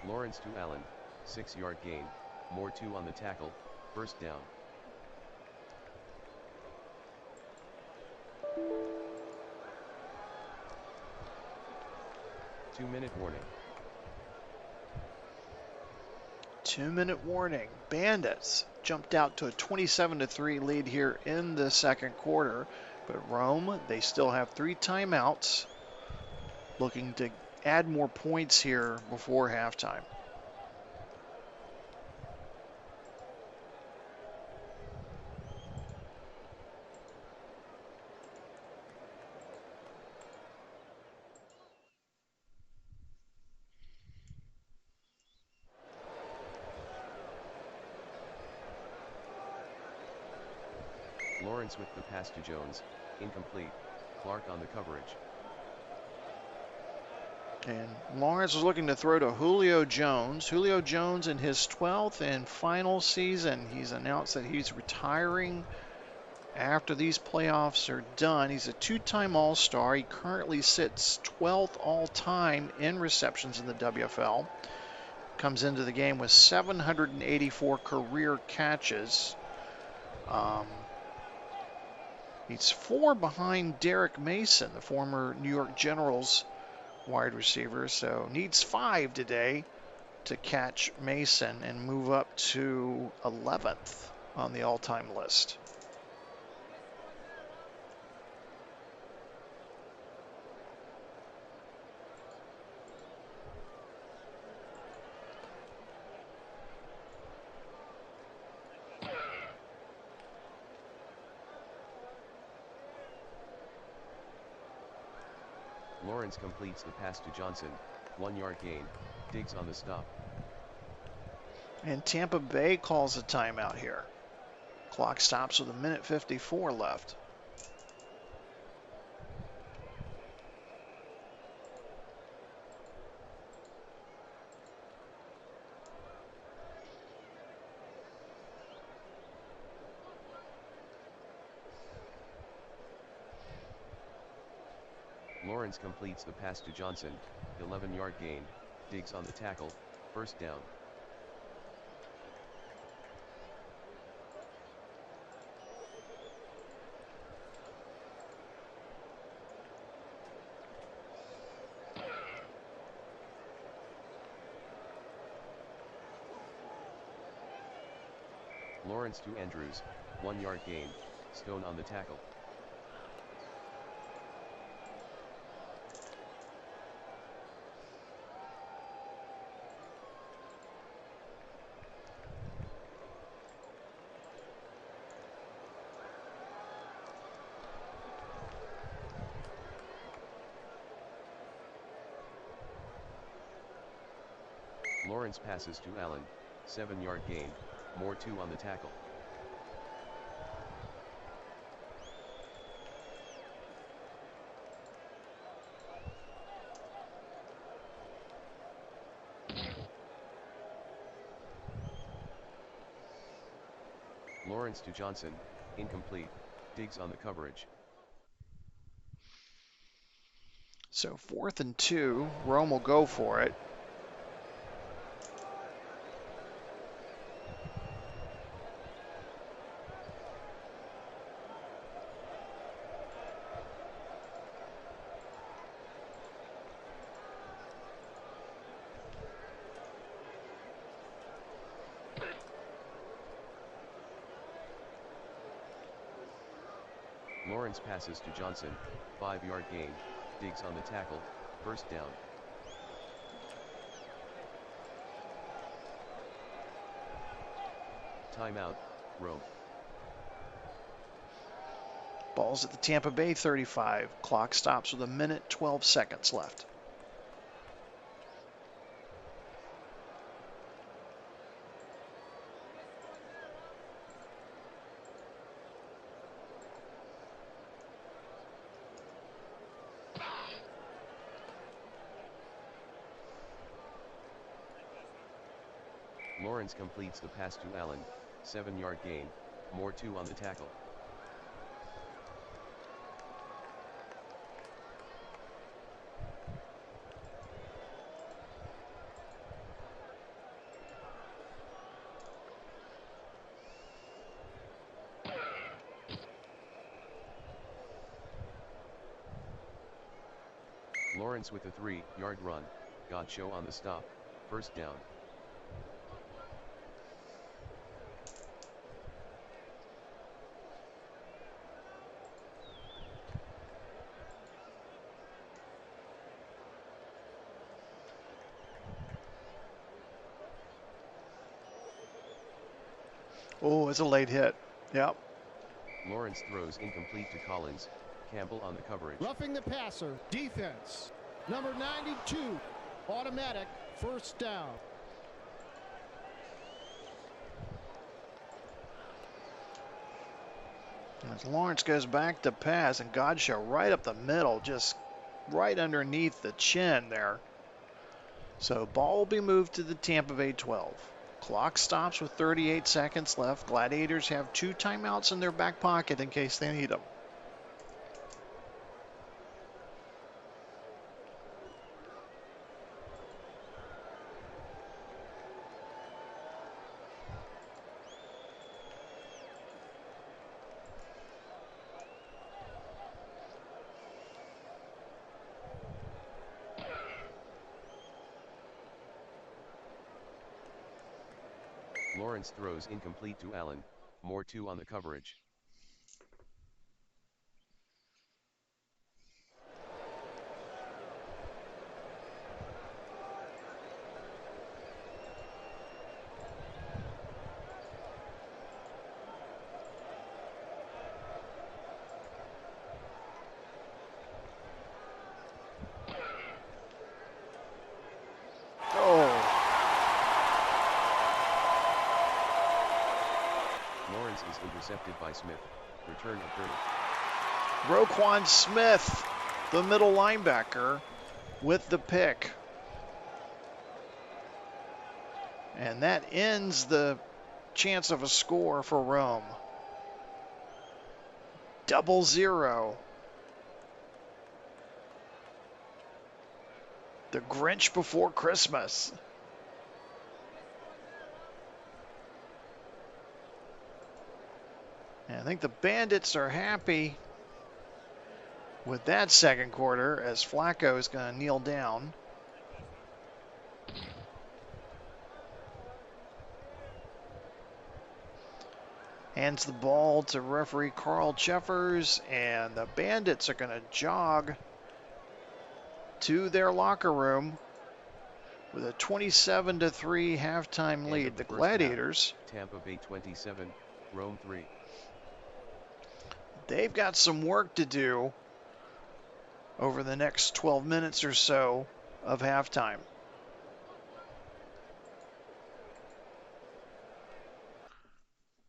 Lawrence to Allen, 6-yard gain. Moore 2 on the tackle, first down. Two-minute warning. 2-minute warning. Bandits jumped out to a 27-3 lead here in the second quarter. But Rome, they still have 3 timeouts, looking to add more points here before halftime. Lawrence with the pass to Jones, incomplete. Clark on the coverage. And Lawrence was looking to throw to Julio Jones. Julio Jones in his 12th and final season. He's announced that he's retiring after these playoffs are done. He's a 2-time All-Star. He currently sits 12th all-time in receptions in the WFL. Comes into the game with 784 career catches. He's 4 behind Derek Mason, the former New York Generals wide receiver, so needs 5 today to catch Mason and move up to 11th on the all-time list. Lawrence completes the pass to Johnson, 1-yard gain. Diggs on the stop. And Tampa Bay calls a timeout here. Clock stops with 1:54 left. Lawrence completes the pass to Johnson, 11-yard gain. Diggs on the tackle, first down. Lawrence to Andrews, 1-yard gain. Stone on the tackle. Lawrence passes to Allen, 7-yard gain. Moore 2 on the tackle. Lawrence to Johnson, incomplete. Diggs on the coverage. So 4th and 2, Rome will go for it. Lawrence passes to Johnson, 5-yard gain, Diggs on the tackle, first down. Timeout, Rome. Ball's at the Tampa Bay 35. Clock stops with 1:12 seconds left. Lawrence completes the pass to Allen, 7-yard gain, Moore 2 on the tackle. Lawrence with a 3-yard run, Godcho on the stop, first down. Oh, it's a late hit. Yep. Lawrence throws incomplete to Collins, Campbell on the coverage. Roughing the passer, defense. Number 92, automatic, first down. As Lawrence goes back to pass, and Godcho right up the middle, just right underneath the chin there. So ball will be moved to the Tampa Bay 12. Clock stops with 38 seconds left. Gladiators have 2 timeouts in their back pocket in case they need them. Lawrence throws incomplete to Allen, Moore 2 on the coverage. Is intercepted by Smith. Return of 30. Roquan Smith, the middle linebacker, with the pick. And that ends the chance of a score for Rome. 0-0. The Grinch before Christmas. And I think the Bandits are happy with that second quarter as Flacco is going to kneel down. Hands the ball to referee Carl Jeffers, and the Bandits are going to jog to their locker room with a 27-3 halftime lead. The Gladiators, Tampa Bay 27, Rome 3. They've got some work to do over the next 12 minutes or so of halftime.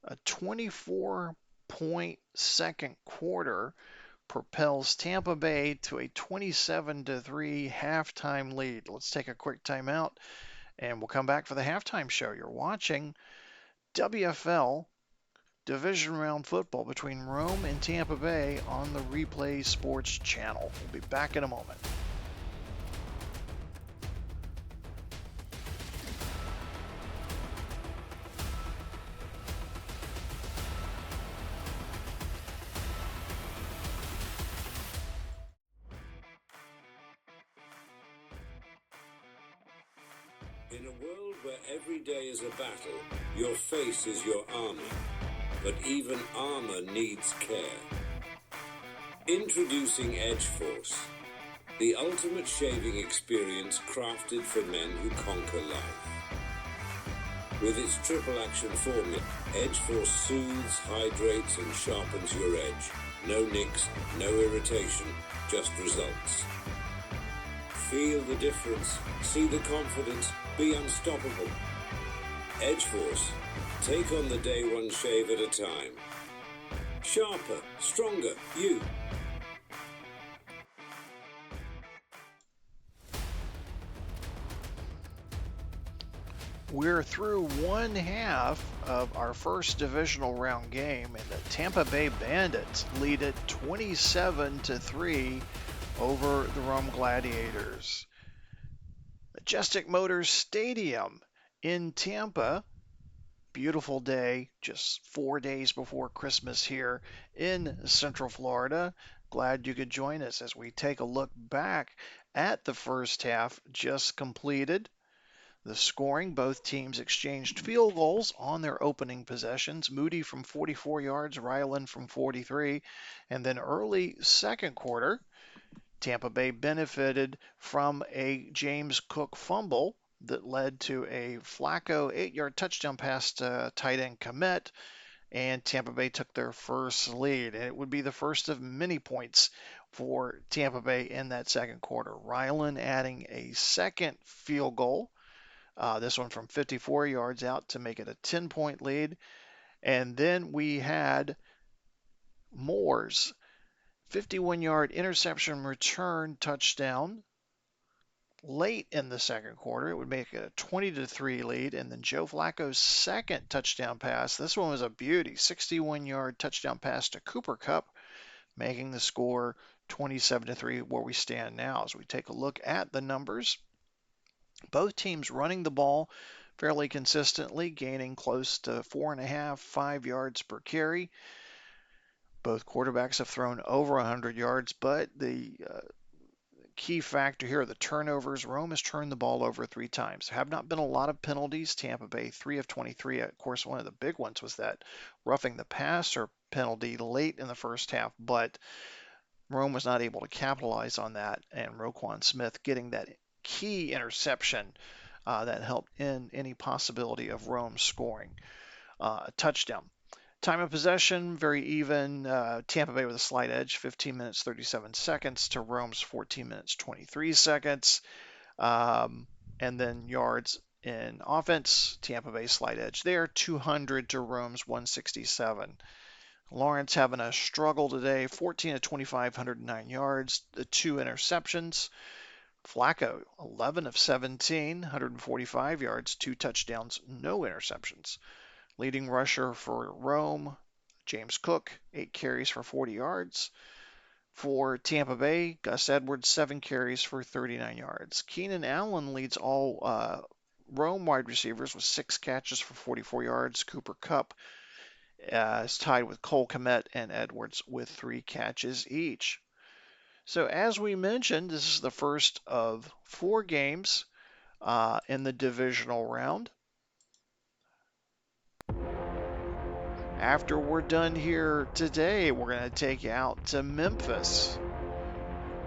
A 24-point second quarter propels Tampa Bay to a 27-3 halftime lead. Let's take a quick timeout, and we'll come back for the halftime show. You're watching WFL Division Round football between Rome and Tampa Bay on the Replay Sports Channel. We'll be back in a moment. In a world where every day is a battle, your face is your armor. But even armor needs care. Introducing Edge Force, the ultimate shaving experience crafted for men who conquer life. With its triple action formula, Edge Force soothes, hydrates and sharpens your edge. No nicks, no irritation, just results. Feel the difference, see the confidence, be unstoppable. Edge Force, take on the day one shave at a time. Sharper, stronger, you. We're through one half of our first divisional round game, and the Tampa Bay Bandits lead it 27-3 over the Rome Gladiators. Majestic Motors Stadium in Tampa. Beautiful day, just 4 days before Christmas here in Central Florida. Glad you could join us as we take a look back at the first half just completed. The scoring, both teams exchanged field goals on their opening possessions. Moody from 44 yards, Ryland from 43. And then early second quarter, Tampa Bay benefited from a James Cook fumble that led to a Flacco 8-yard touchdown pass to tight end Komet, and Tampa Bay took their first lead. And it would be the first of many points for Tampa Bay in that second quarter. Ryland adding a second field goal. This one from 54 yards out to make it a 10-point lead. And then we had Moore's 51-yard interception return touchdown late in the second quarter. It would make it a 20-3 lead. And then Joe Flacco's second touchdown pass. This one was a beauty. 61-yard touchdown pass to Cooper Kupp, making the score 27-3 where we stand now. As we take a look at the numbers, both teams running the ball fairly consistently, gaining close to 4.5, 5 yards per carry. Both quarterbacks have thrown over 100 yards, but the key factor here are the turnovers. Rome has turned the ball over 3 times. There have not been a lot of penalties. Tampa Bay, 3 of 23. Of course, one of the big ones was that roughing the passer penalty late in the first half, but Rome was not able to capitalize on that, and Roquan Smith getting that key interception that helped end any possibility of Rome scoring a touchdown. Time of possession, very even. Tampa Bay with a slight edge, 15 minutes, 37 seconds to Rome's 14 minutes, 23 seconds. And then yards in offense, Tampa Bay slight edge there, 200 to Rome's 167. Lawrence having a struggle today, 14 of 25, 109 yards, the 2 interceptions. Flacco, 11 of 17, 145 yards, 2 touchdowns, no interceptions. Leading rusher for Rome, James Cook, 8 carries for 40 yards. For Tampa Bay, Gus Edwards, 7 carries for 39 yards. Keenan Allen leads all Rome wide receivers with 6 catches for 44 yards. Cooper Kupp is tied with Cole Komet and Edwards with 3 catches each. So as we mentioned, this is the first of 4 games in the divisional round. After we're done here today, we're going to take you out to Memphis,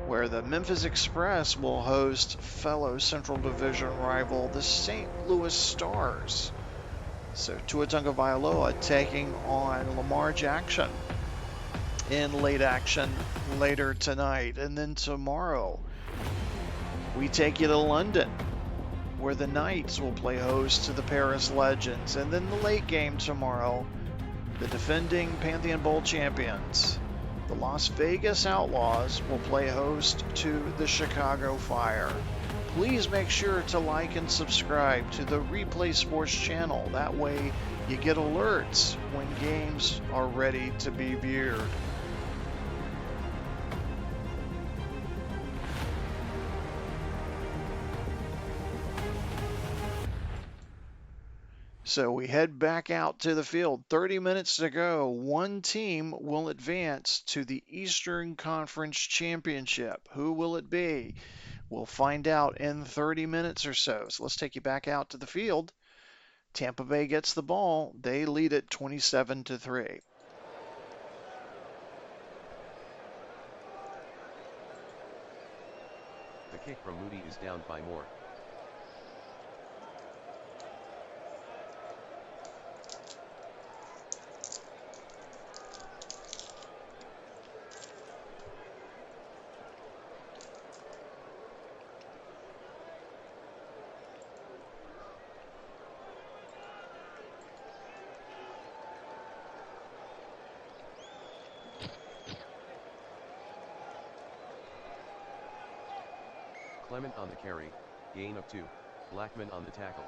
where the Memphis Express will host fellow Central Division rival, the St. Louis Stars. So Tua Tagovailoa taking on Lamar Jackson in late action later tonight. And then tomorrow, we take you to London, where the Knights will play host to the Paris Legends. And then the late game tomorrow, the defending Pantheon Bowl champions, the Las Vegas Outlaws, will play host to the Chicago Fire. Please make sure to like and subscribe to the Replay Sports channel. That way you get alerts when games are ready to be viewed. So we head back out to the field. 30 minutes to go. One team will advance to the Eastern Conference Championship. Who will it be? We'll find out in 30 minutes or so. So let's take you back out to the field. Tampa Bay gets the ball. They lead it 27-3. kick from Moody is downed by Moore. Clement on the carry, gain of 2, Blackman on the tackle.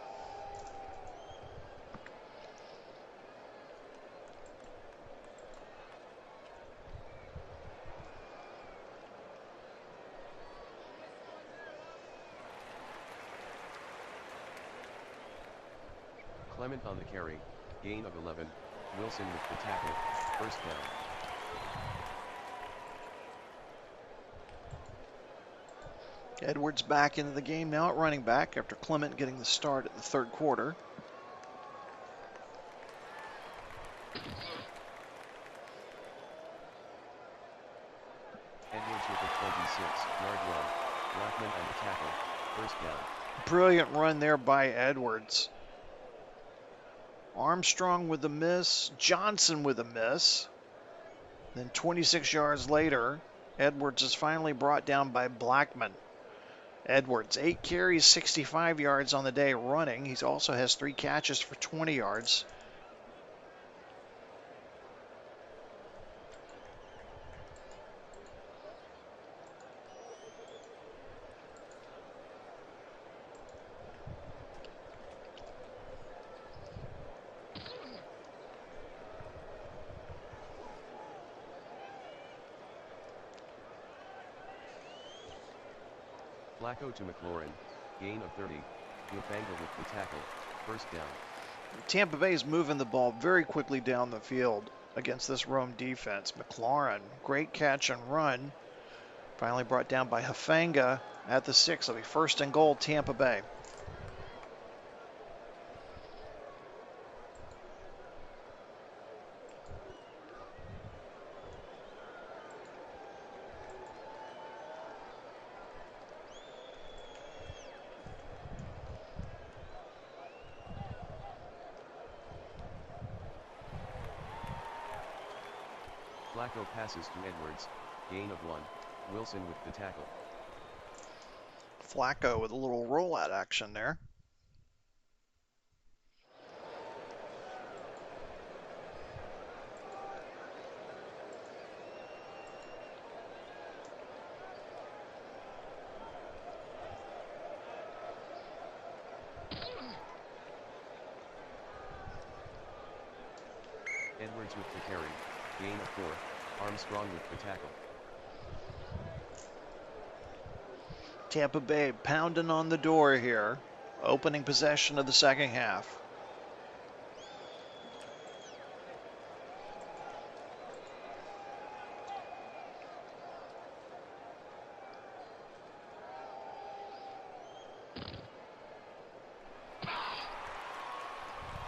Clement on the carry, gain of 11, Wilson with the tackle, first down. Edwards back into the game now at running back after Clement getting the start at the third quarter. Edwards with a 26-yard run, Blackman on the tackle, first down. Brilliant run there by Edwards. Armstrong with a miss, Johnson with a miss. Then 26 yards later, Edwards is finally brought down by Blackman. Edwards, 8 carries, 65 yards on the day running. He also has 3 catches for 20 yards. Flacco to McLaurin, gain of 30, Hufanga with the tackle, first down. Tampa Bay is moving the ball very quickly down the field against this Rome defense. McLaurin, great catch and run. Finally brought down by Hufanga at the 6. It'll be first and goal, Tampa Bay. Flacco passes to Edwards, gain of 1, Wilson with the tackle. Flacco with a little rollout action there. Edwards with the carry, gain of 4, Armstrong with the tackle. Tampa Bay pounding on the door here, opening possession of the second half.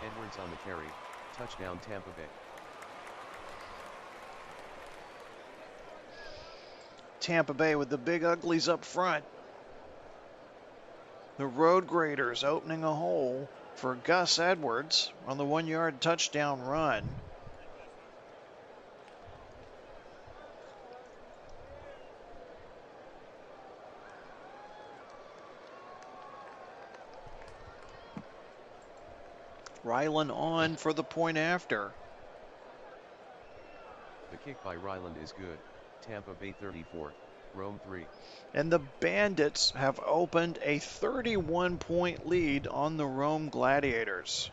Edwards on the carry, touchdown Tampa Bay. Tampa Bay with the big uglies up front. The Road Graders opening a hole for Gus Edwards on the 1-yard touchdown run. Ryland on for the point after. The kick by Ryland is good. Tampa Bay 34, Rome 3. And the Bandits have opened a 31-point lead on the Rome Gladiators.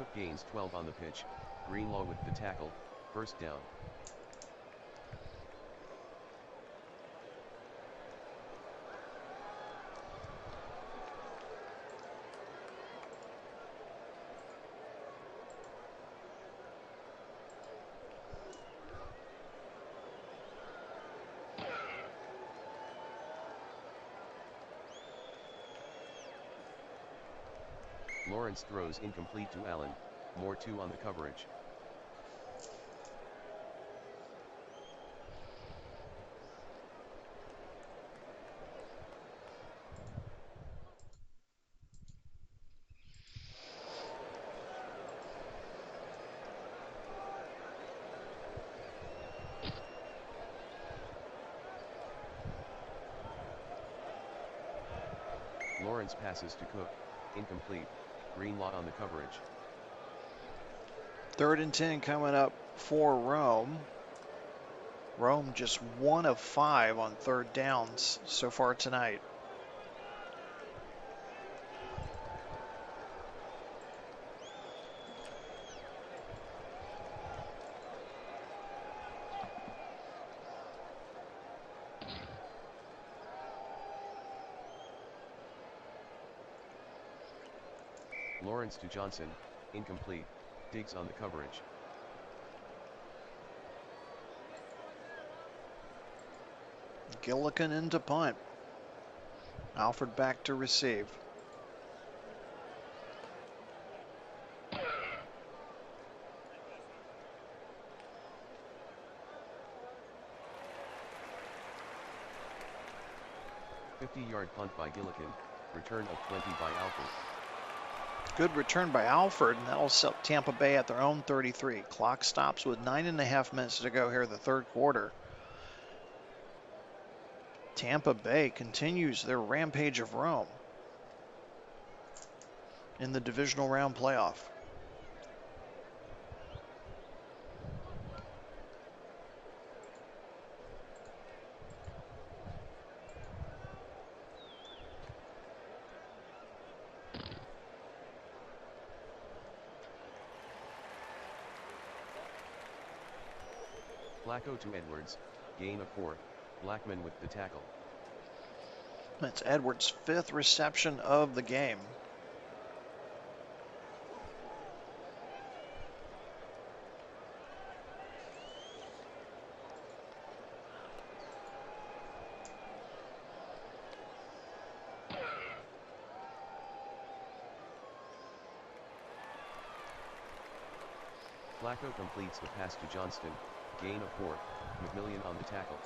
Cook gains 12 on the pitch, Greenlaw with the tackle, first down. Lawrence throws incomplete to Allen, Moore 2 on the coverage. Lawrence passes to Cook, incomplete, Greenlaw on the coverage. 3rd and 10 coming up for Rome. Rome just 1 of 5 on 3rd downs so far tonight. Lawrence to Johnson, incomplete, Diggs on the coverage. Gillikin into punt. Alfred back to receive. "50-yard punt by Gillikin, return of 20 by Alfred." Good return by Alfred, and that'll set Tampa Bay at their own 33. Clock stops with 9.5 minutes to go here in the 3rd quarter. Tampa Bay continues their rampage of Rome in the divisional round playoff. Flacco to Edwards, gain of 4, Blackman with the tackle. That's Edwards' 5th reception of the game. Flacco completes the pass to Johnston, gain of 4, McMillian on the tackle.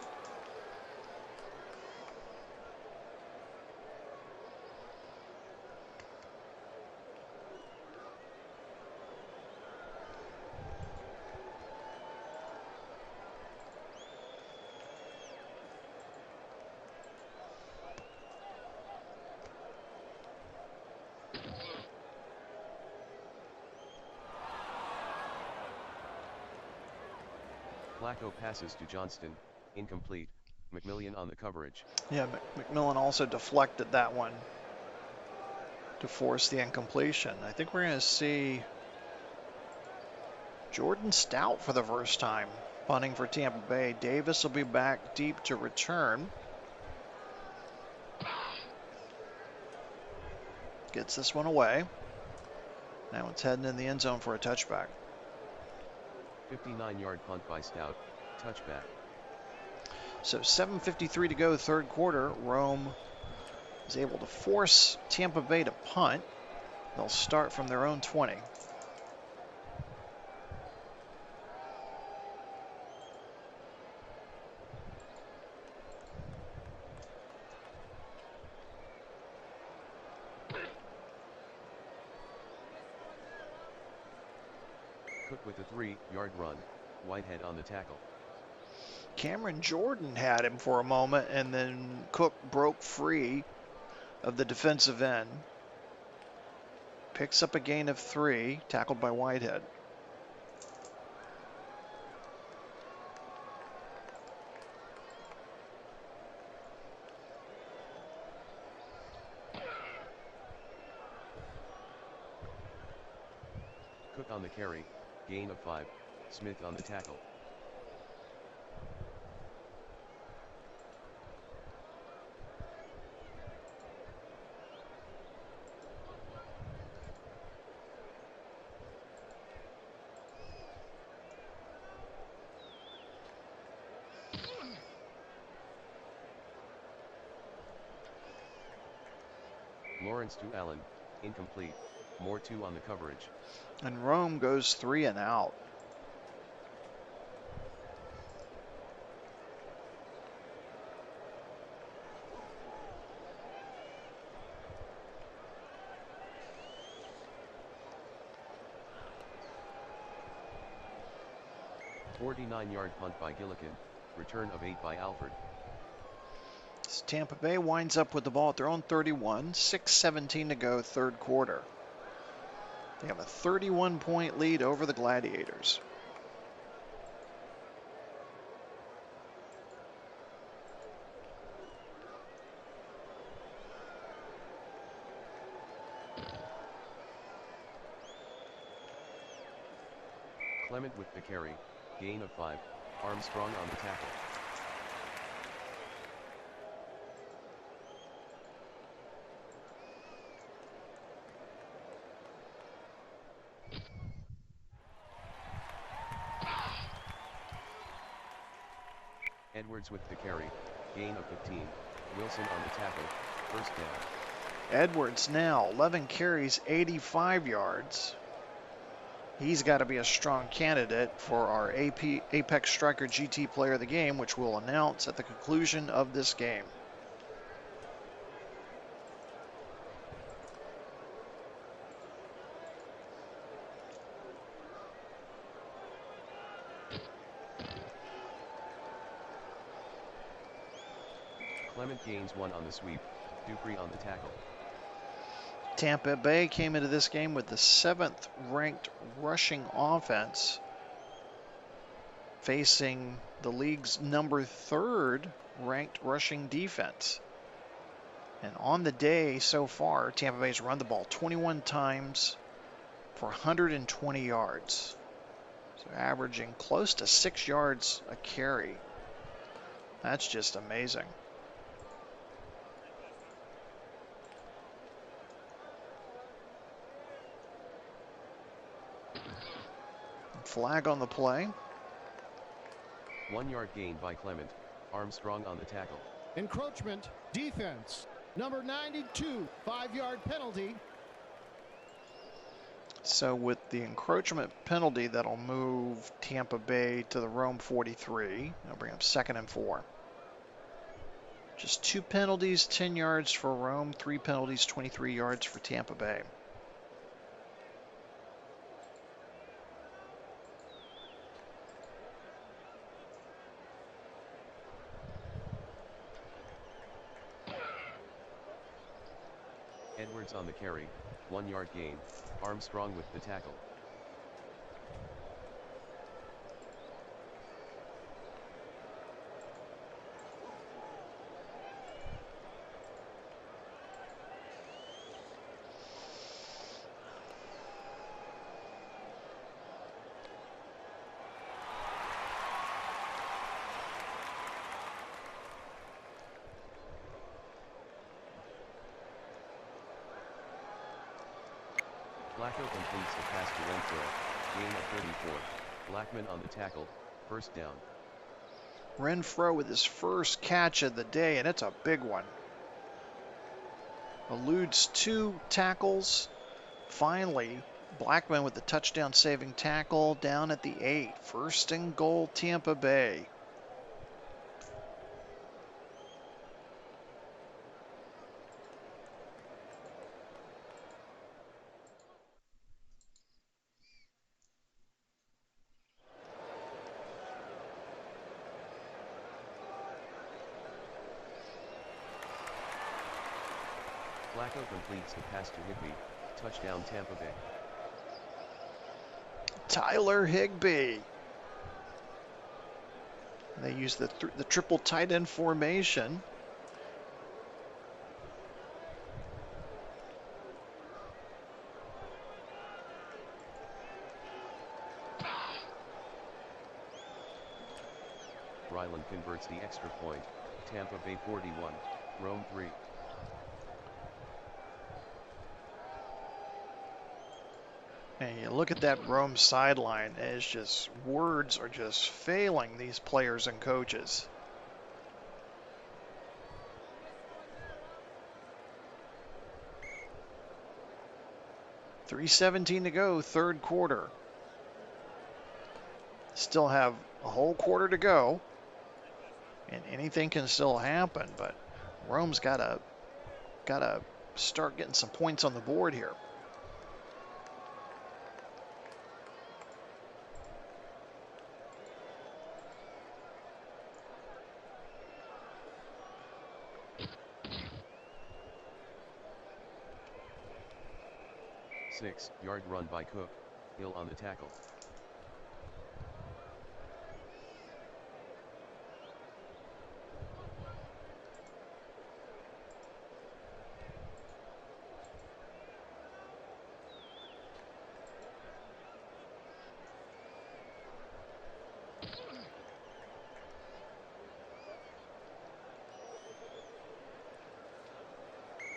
Flacco passes to Johnston, incomplete, McMillian on the coverage. Yeah, McMillan also deflected that one to force the incompletion. I think we're going to see Jordan Stout for the first time punting for Tampa Bay. Davis will be back deep to return. Gets this one away. Now it's heading in the end zone for a touchback. 59-yard punt by Stout, touchback. So 7:53 to go, 3rd quarter. Rome is able to force Tampa Bay to punt. They'll start from their own 20. Cook with a 3-yard run, Whitehead on the tackle. Cameron Jordan had him for a moment, and then Cook broke free of the defensive end. Picks up a gain of 3, tackled by Whitehead. Cook on the carry, gain of 5, Smith on the tackle. Lawrence to Allen, incomplete, Moore 2 on the coverage. And Rome goes 3 and out. A 49-yard punt by Gillikin, return of 8 by Alford. So Tampa Bay winds up with the ball at their own 31, 6:17 to go, third quarter. They have a 31-point lead over the Gladiators. Clement with the carry, gain of 5, Armstrong on the tackle. Edwards with the carry, gain of 15, Wilson on the tackle, first down. Edwards now 11 carries, 85 yards. He's got to be a strong candidate for our Apex Striker GT Player of the Game, which we'll announce at the conclusion of this game. Clement gains 1 on the sweep, Dupree on the tackle. Tampa Bay came into this game with the 7th ranked rushing offense, facing the league's number 3rd ranked rushing defense. And on the day so far, Tampa Bay's run the ball 21 times for 120 yards. So averaging close to 6 yards a carry. That's just amazing. Flag on the play. 1-yard gain by Clement, Armstrong on the tackle. Encroachment, defense. Number 92, 5-yard penalty. So with the encroachment penalty, that'll move Tampa Bay to the Rome 43. That'll bring up 2nd and 4. Just 2 penalties, 10 yards for Rome, 3 penalties, 23 yards for Tampa Bay. Edwards on the carry, 1-yard gain, Armstrong with the tackle. Flacco completes the pass to Renfro, gain of 34, Blackman on the tackle, first down. Renfro with his first catch of the day, and it's a big one. Eludes 2 tackles. Finally, Blackman with the touchdown-saving tackle down at the 8. First and goal, Tampa Bay. Flacco completes the pass to Higbee, touchdown Tampa Bay. Tyler Higbee. They use the triple tight end formation. Island converts the extra point, Tampa Bay 41, Rome 3. And you look at that Rome sideline, and it's just, words are just failing these players and coaches. .317 to go, third quarter. Still have a whole quarter to go, and anything can still happen, but Rome's gotta start getting some points on the board here. Six-yard run by Cook, Hill on the tackle.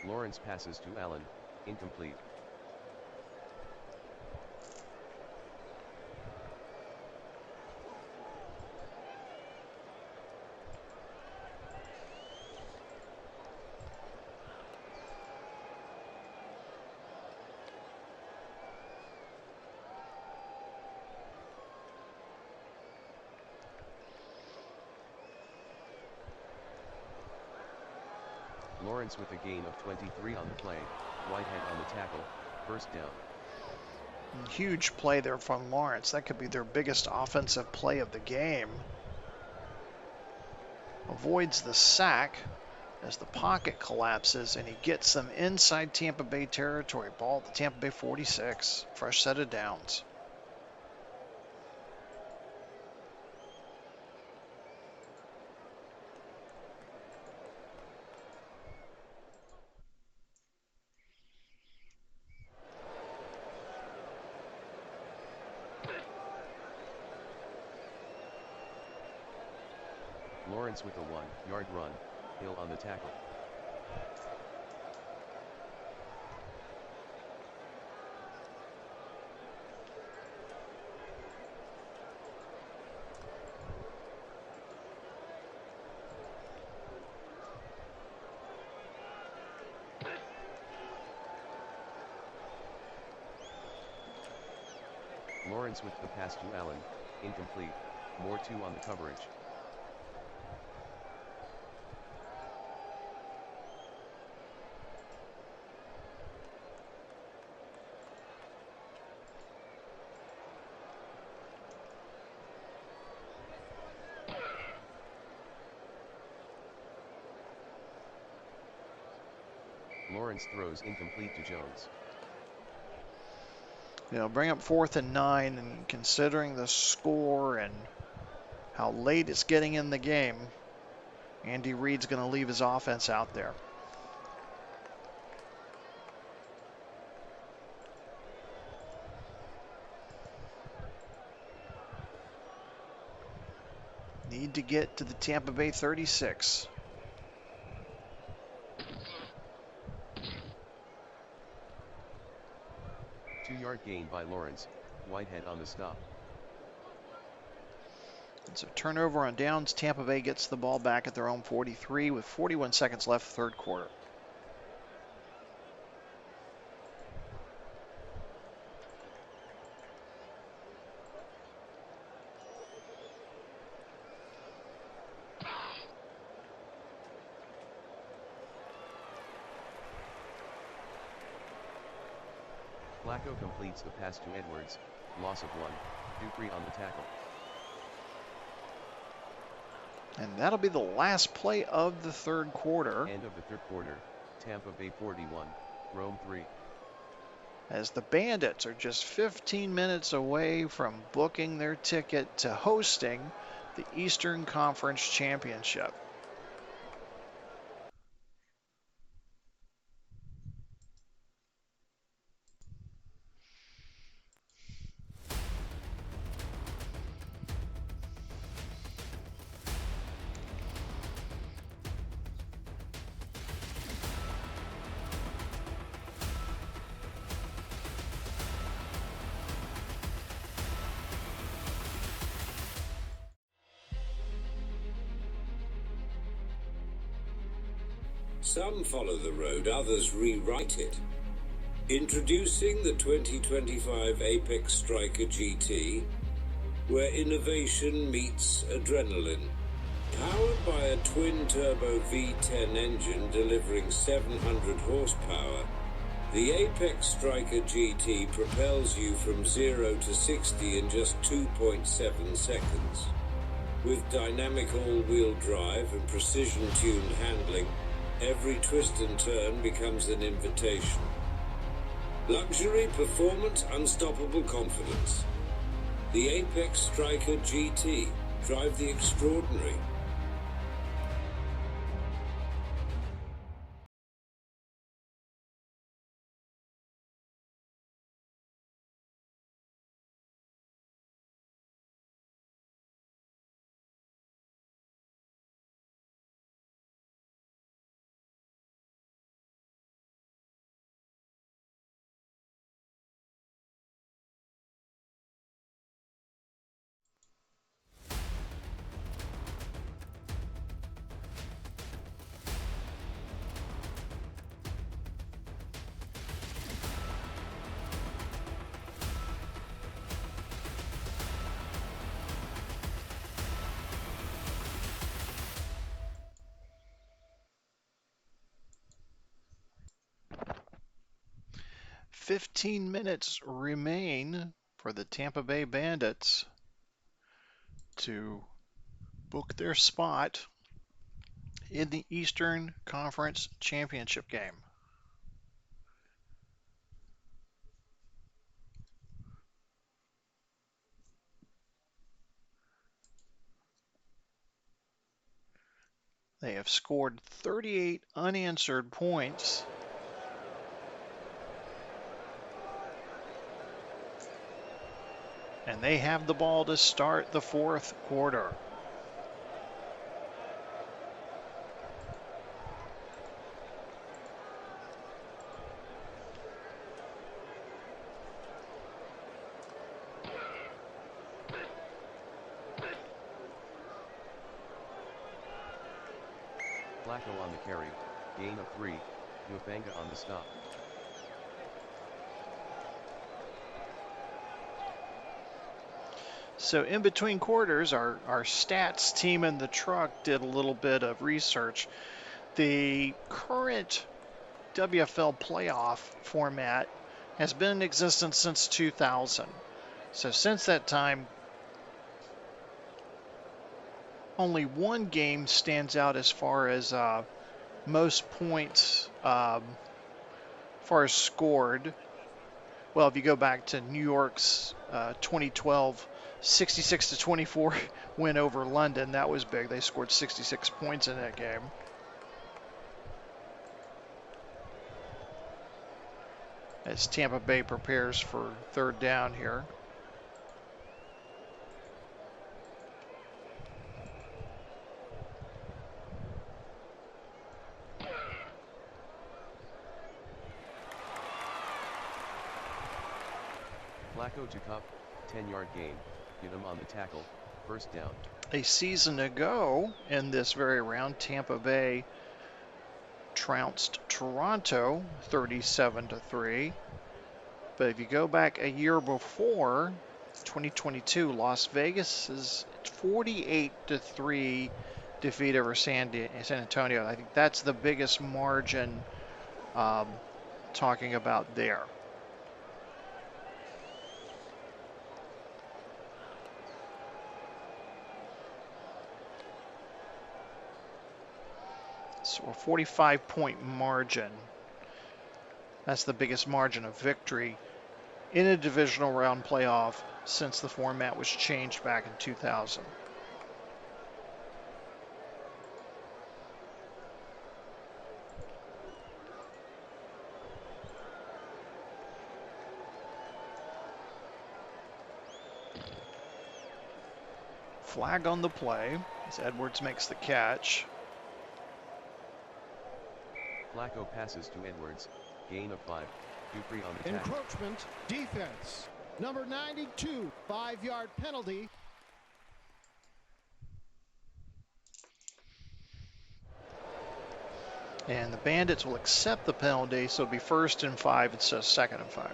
Lawrence passes to Allen, incomplete. Lawrence with a gain of 23 on the play, Whitehead on the tackle, first down. Huge play there from Lawrence. That could be their biggest offensive play of the game. Avoids the sack as the pocket collapses, and he gets them inside Tampa Bay territory. Ball at the Tampa Bay 46. Fresh set of downs. Lawrence with a 1-yard run, Hill on the tackle. Lawrence with the pass to Allen, incomplete, Moore 2 on the coverage. Lawrence throws incomplete to Jones. Bring up 4th and 9, and considering the score and how late it's getting in the game, Andy Reid's going to leave his offense out there. Need to get to the Tampa Bay 36. 2-yard gain by Lawrence, Whitehead on the stop. It's a turnover on downs. Tampa Bay gets the ball back at their own 43 with 41 seconds left, third quarter. Flacco completes the pass to Edwards, loss of 1, Dupree on the tackle. And that'll be the last play of the third quarter. End of the third quarter, Tampa Bay 41, Rome 3. As the Bandits are just 15 minutes away from booking their ticket to hosting the Eastern Conference Championship. Some follow the road, others rewrite it. Introducing the 2025 Apex Striker GT, where innovation meets adrenaline. Powered by a twin-turbo V10 engine delivering 700 horsepower, the Apex Striker GT propels you from 0 to 60 in just 2.7 seconds. With dynamic all-wheel drive and precision-tuned handling, every twist and turn becomes an invitation. Luxury, performance, unstoppable confidence. The Apex Striker GT. Drive the extraordinary. "15 minutes remain for the Tampa Bay Bandits to book their spot in the Eastern Conference Championship game." They have scored 38 unanswered points. And they have the ball to start the fourth quarter. Flacco on the carry, gain of 3, Ufanga on the stop. So in between quarters, our stats team in the truck did a little bit of research. The current WFL playoff format has been in existence since 2000. So since that time, only one game stands out as far as most points, far as scored. Well, if you go back to New York's 2012 66-24 win over London, that was big. They scored 66 points in that game. As Tampa Bay prepares for third down here. Flacco to Cup, 10-yard gain, get him on the tackle, first down. A season ago in this very round, Tampa Bay trounced Toronto 37-3. But if you go back a year before, 2022, Las Vegas's 48-3 defeat over San Antonio. I think that's the biggest margin talking about there. So a 45-point margin. That's the biggest margin of victory in a divisional round playoff since the format was changed back in 2000. Flag on the play as Edwards makes the catch. Flacco passes to Edwards, gain of 5, Dupree on the tackle. Encroachment, defense. Number 92, 5-yard penalty. And the Bandits will accept the penalty, so it'll be 1st and 5 instead of 2nd and 5.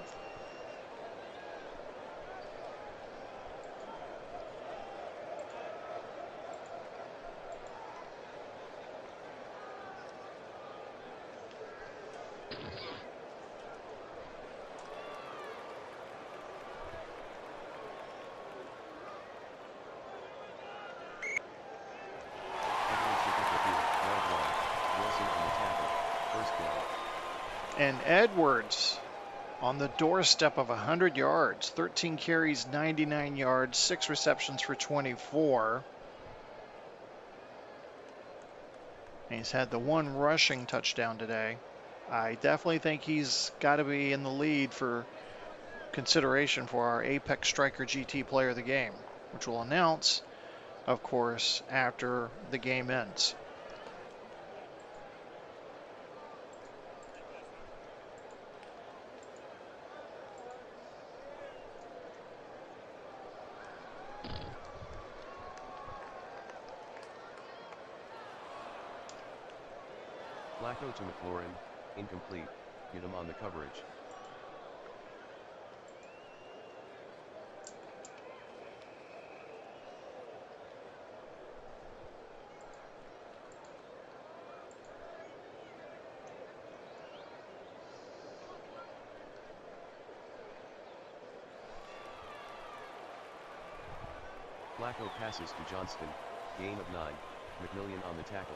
And Edwards on the doorstep of 100 yards, 13 carries, 99 yards, 6 receptions for 24. And he's had the one rushing touchdown today. I definitely think he's got to be in the lead for consideration for our Apex Striker GT Player of the Game, which we'll announce, of course, after the game ends. Flacco to McLaurin, incomplete, get him on the coverage. Flacco passes to Johnston, gain of 9, McMillian on the tackle.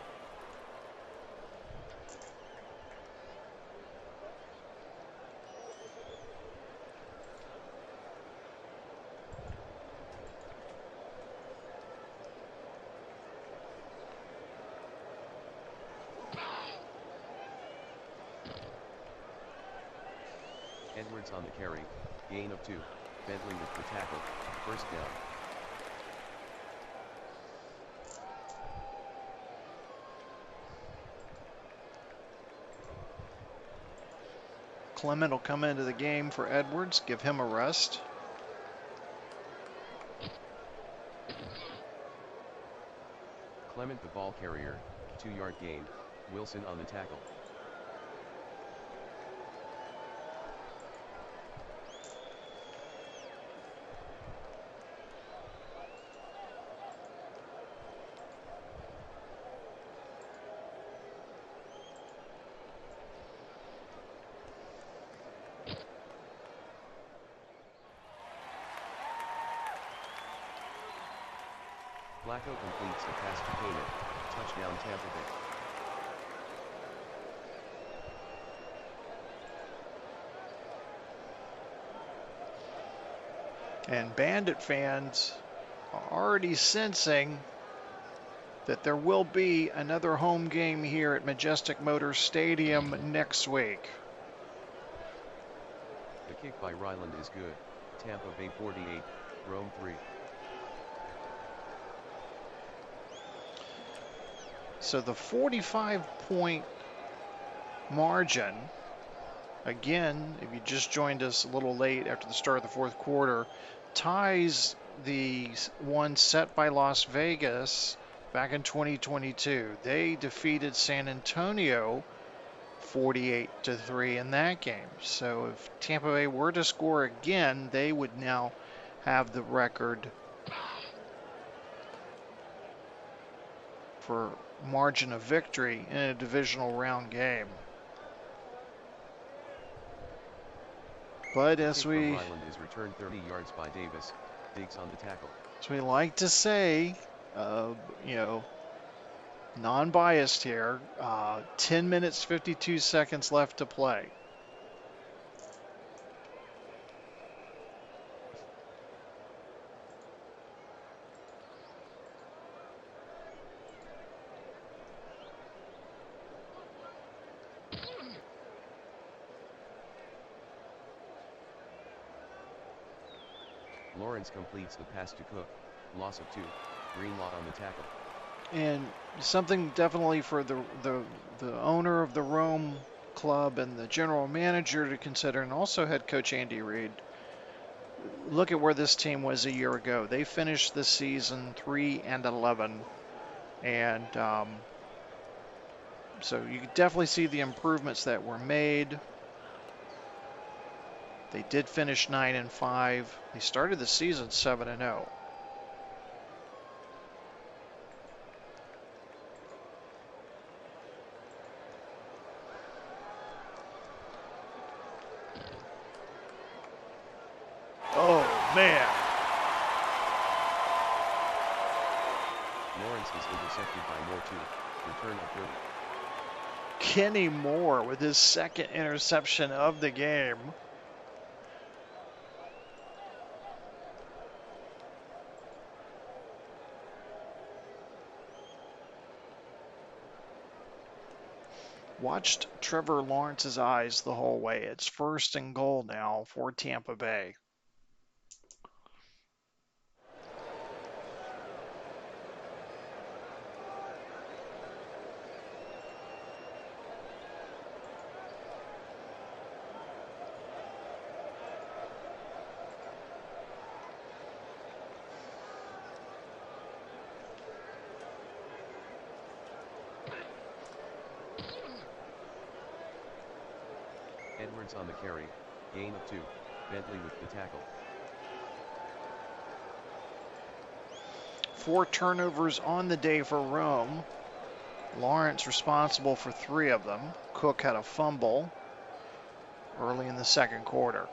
Edwards on the carry, gain of 2, Bentley with the tackle, 1st down. Clement will come into the game for Edwards, give him a rest. Clement the ball carrier, 2-yard gain, Wilson on the tackle. Flacco completes the pass to Keenan, touchdown Tampa Bay. And Bandit fans are already sensing that there will be another home game here at Majestic Motor Stadium next week. The kick by Ryland is good. Tampa Bay 48, Rome 3. So the 45-point margin, again, if you just joined us a little late after the start of the 4th quarter, ties the one set by Las Vegas back in 2022. They defeated San Antonio 48-3 in that game. So if Tampa Bay were to score again, they would now have the record for margin of victory in a divisional round game. But as we is returned 30 yards by Davis, Diggs on the tackle. As we like to say, non-biased here, 10 minutes, 52 seconds left to play. Lawrence completes the pass to Cook, loss of 2, Greenlaw on the tackle. And something definitely for the owner of the Rome club and the general manager to consider, and also head coach Andy Reid. Look at where this team was a year ago. They finished the season 3-11, and So you can definitely see the improvements that were made. They did finish 9-5. They started the season 7-0. Oh, man. Lawrence is intercepted by Moore too. Return of 30. Kenny Moore with his second interception of the game. Watched Trevor Lawrence's eyes the whole way. It's 1st and goal now for Tampa Bay. Edwards on the carry, gain of 2, Bentley with the tackle. 4 turnovers on the day for Rome. Lawrence responsible for 3 of them. Cook had a fumble early in the second quarter.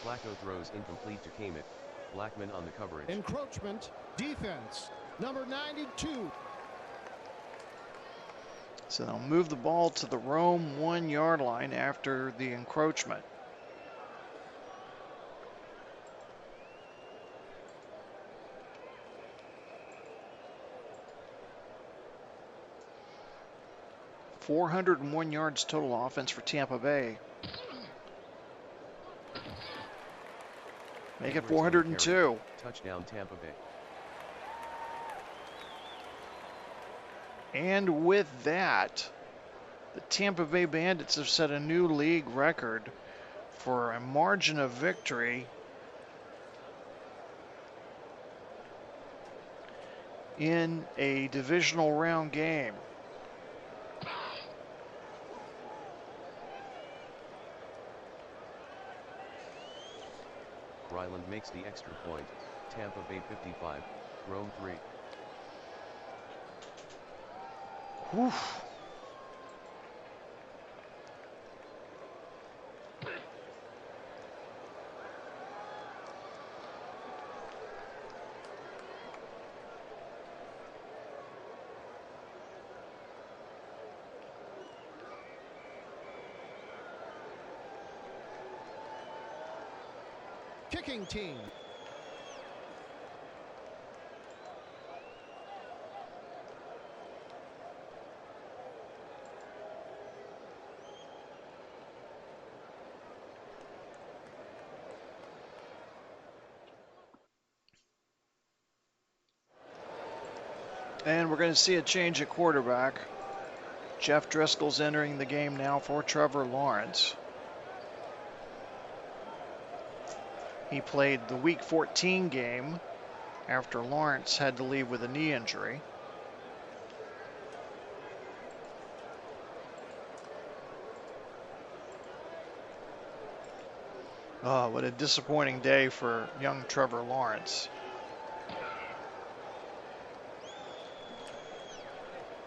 Flacco throws incomplete to Kamut. Blackman on the coverage. Encroachment, defense, number 92. So they'll move the ball to the Rome 1-yard line after the encroachment. .401 yards total offense for Tampa Bay. Make it Edwards on the 402. carry. Touchdown Tampa Bay. And with that, the Tampa Bay Bandits have set a new league record for a margin of victory in a divisional round game. Ryland makes the extra point. Tampa Bay 55, Rome 3. Whew. Kicking team. And we're going to see a change at quarterback. Jeff Driscoll's entering the game now for Trevor Lawrence. He played the Week 14 game after Lawrence had to leave with a knee injury. Oh, what a disappointing day for young Trevor Lawrence.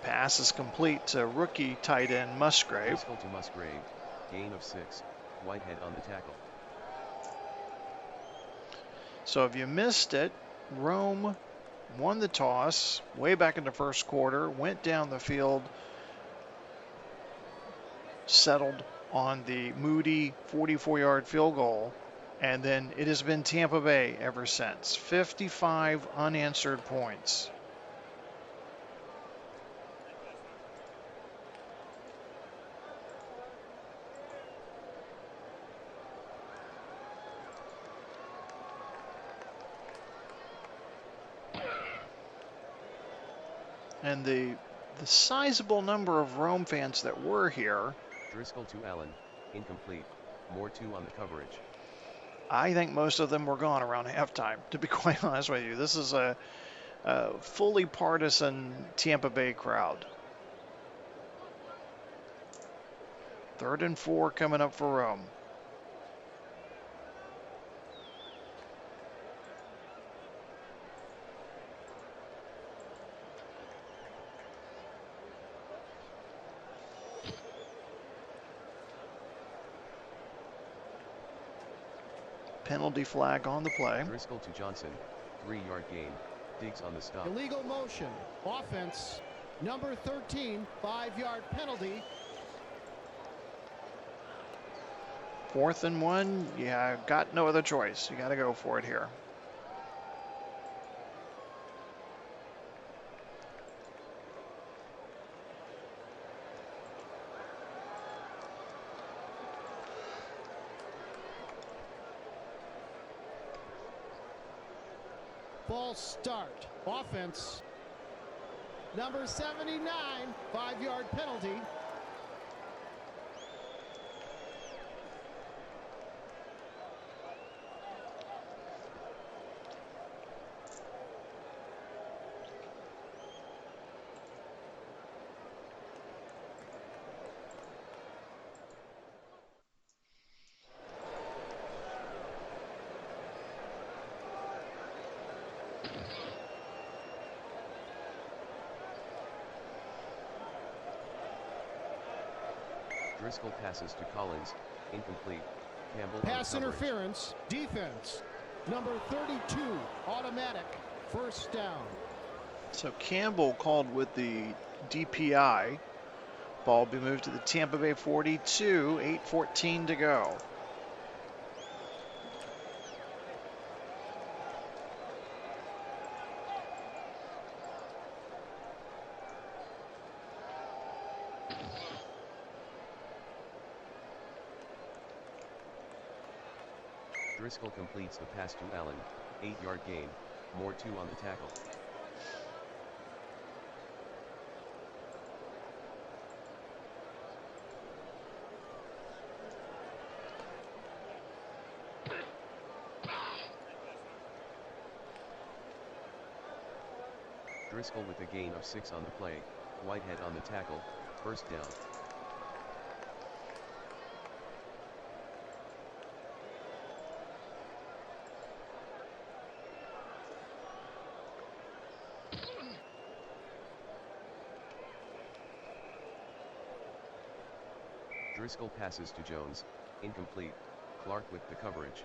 Pass is complete to rookie tight end Musgrave. Driscoll to Musgrave, gain of 6, Whitehead on the tackle. So if you missed it, Rome won the toss way back in the first quarter, went down the field, settled on the Moody 44-yard field goal, and then it has been Tampa Bay ever since. 55 unanswered points. And the sizable number of Rome fans that were here, Driscoll to Allen, incomplete. More 2 on the coverage. I think most of them were gone around halftime, to be quite honest with you. This is a fully partisan Tampa Bay crowd. 3rd and 4 coming up for Rome. Penalty flag on the play. Driscoll to Johnson, 3-yard gain. Diggs on the stop. Illegal motion. Offense. Number 13, 5-yard penalty. 4th and 1. Yeah, got no other choice. You got to go for it here. False start. Offense. Number 79, 5-yard penalty. Driscoll passes to Collins, incomplete. Campbell Pass on coverage. interference. Defense. Number 32, automatic. 1st down. So Campbell called with the DPI. Ball will be moved to the Tampa Bay 42, 8:14 to go. Driscoll completes the pass to Allen, 8-yard gain. More 2 on the tackle. Driscoll with a gain of 6 on the play. Whitehead on the tackle. 1st down. Driscoll passes to Jones, incomplete. Clark with the coverage.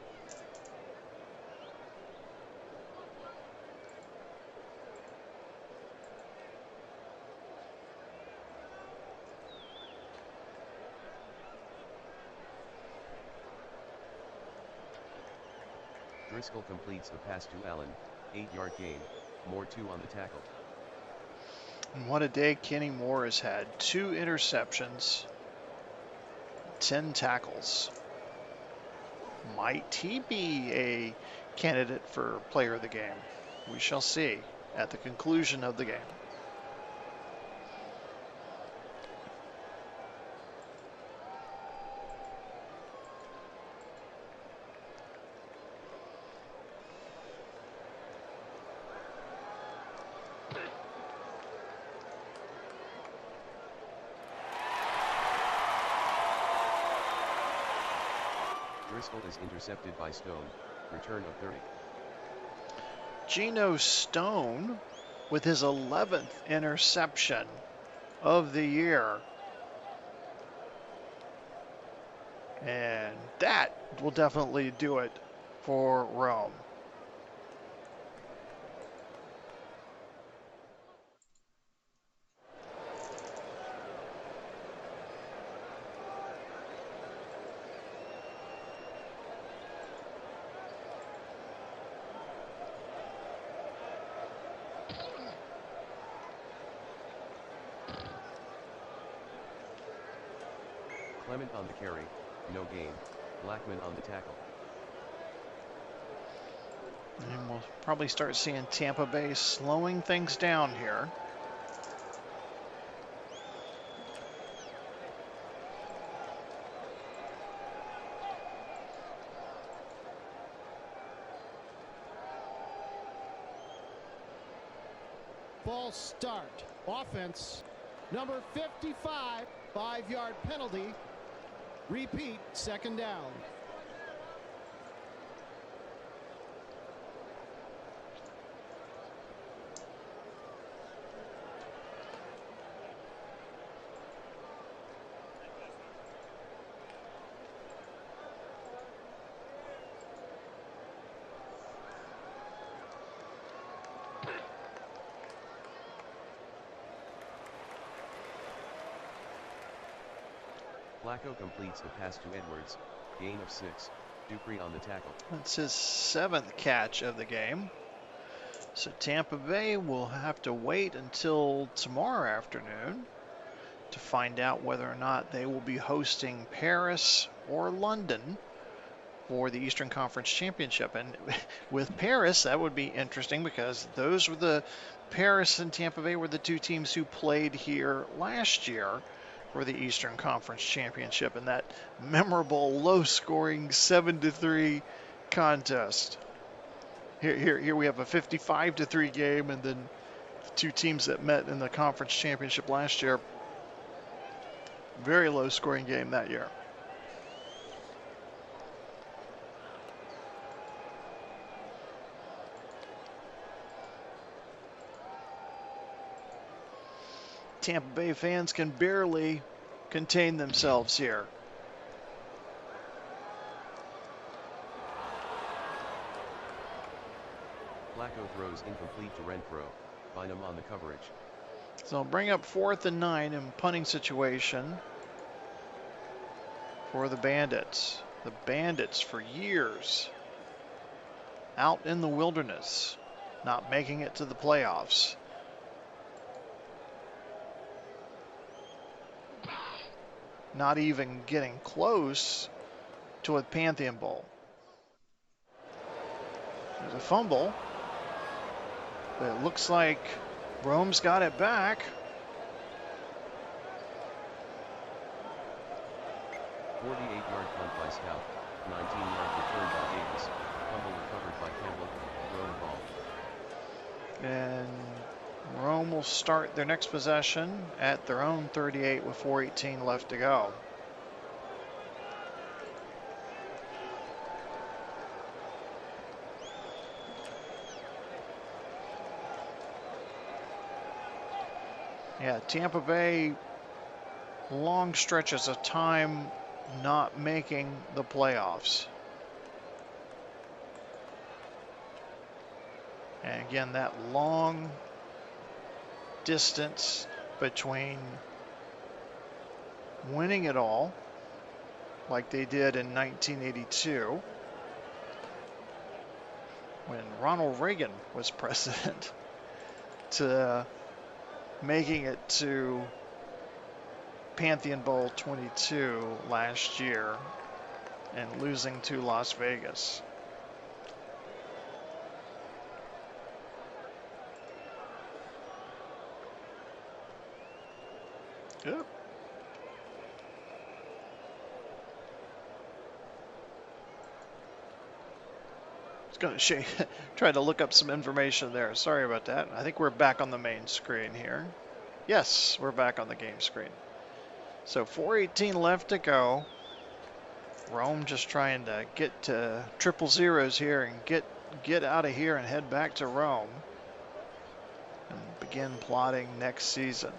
Driscoll completes the pass to Allen, 8-yard gain. More 2 on the tackle. And what a day Kenny Moore has had. 2 interceptions, 10 tackles. Might he be a candidate for player of the game? We shall see at the conclusion of the game. Driscoll is intercepted by Stone. Return of 30. Geno Stone with his 11th interception of the year. And that will definitely do it for Rome. Clement on the carry, no gain. Blackman on the tackle. And we'll probably start seeing Tampa Bay slowing things down here. false start. Offense, number 55, 5-yard penalty. Repeat, second down. Flacco completes the pass to Edwards, gain of 6, Dupree on the tackle. That's his 7th catch of the game. So Tampa Bay will have to wait until tomorrow afternoon to find out whether or not they will be hosting Paris or London for the Eastern Conference Championship. And with Paris, that would be interesting because those were Paris and Tampa Bay were the two teams who played here last year for the Eastern Conference Championship in that memorable low-scoring 7-3 contest. Here we have a 55-3 game, and then two teams that met in the conference championship last year. Very low-scoring game that year. Tampa Bay fans can barely contain themselves here. Flacco throws incomplete to Renfro. Bynum on the coverage. So bring up 4th and 9 in punting situation for the Bandits. The Bandits for years out in the wilderness, not making it to the playoffs. Not even getting close to a Pantheon Bowl. There's a fumble. But it looks like Rome's got it back. 48-yard punt by Scout. 19-yard return by Davis. Fumble recovered by Campbell. Rome ball. And Rome will start their next possession at their own 38 with 4:18 left to go. Yeah, Tampa Bay, long stretches of time not making the playoffs. And again, that long distance between winning it all, like they did in 1982, when Ronald Reagan was president, to making it to Pantheon Bowl 22 last year and losing to Las Vegas. Good. Going to try to look up some information there. Sorry about that. I think we're back on the main screen here. Yes, we're back on the game screen. So 4:18 left to go. Rome just trying to get to triple zeros here and get out of here and head back to Rome and begin plotting next season.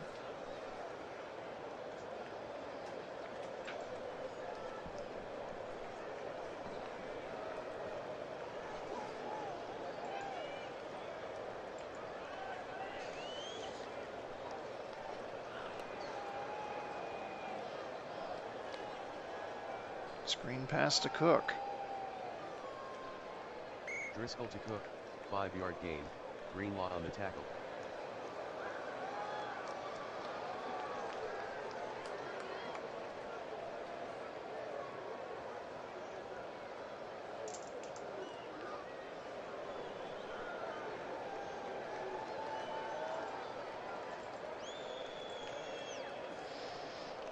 Screen pass to Cook. Driscoll to Cook, 5-yard gain. Greenlaw on the tackle.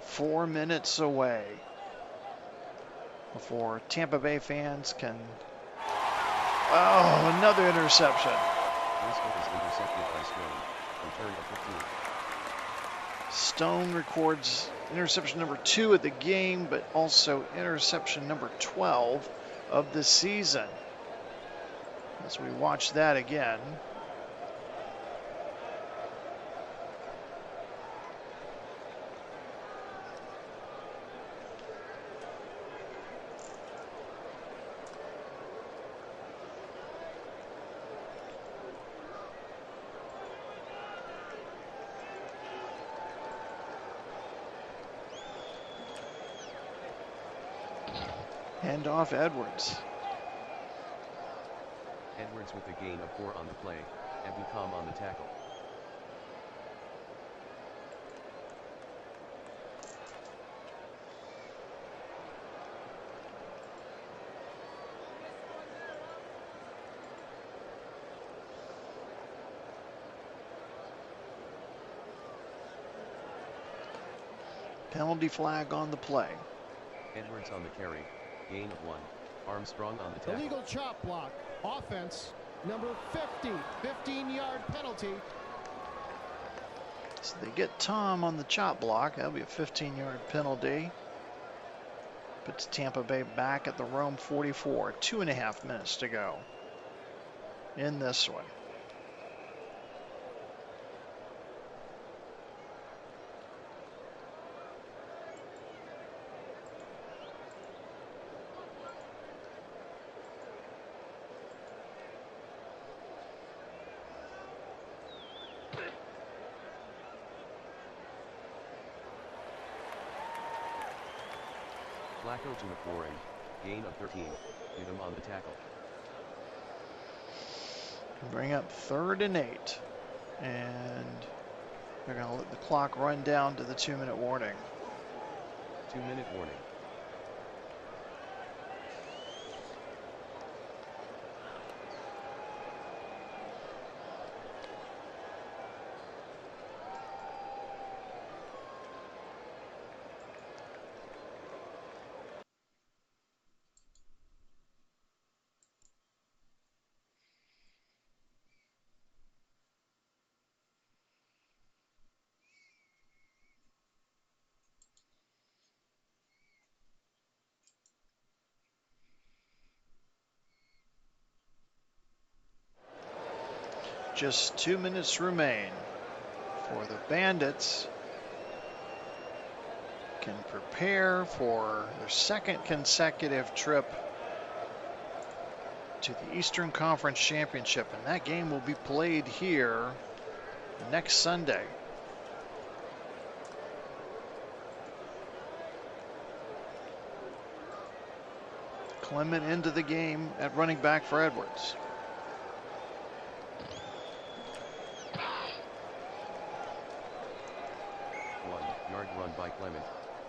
Four minutes away before Tampa Bay fans can... Oh, another interception. Driscoll is intercepted by Strode. return of 15. Stone records interception number 2 of the game, but also interception number 12 of the season. As we watch that again. Hand off Edwards. Edwards with a gain of 4 on the play, Ebukam on the tackle. Penalty flag on the play. Edwards on the carry, gain of 1, Armstrong on the tackle. Illegal chop block. Offense, number 50. 15-yard penalty. So they get Tom on the chop block. That'll be a 15-yard penalty. Puts Tampa Bay back at the Rome 44. 2.5 minutes to go in this one. Flacco to McLaurin, gain of 13, Udom on the tackle. Bring up 3rd and 8. And they're going to let the clock run down to the 2-minute warning. 2-minute warning. Just 2 minutes remain for the Bandits. Can prepare for their 2nd consecutive trip to the Eastern Conference Championship, and that game will be played here next Sunday. Clement into the game at running back for Edwards. 1-yard run by Clement,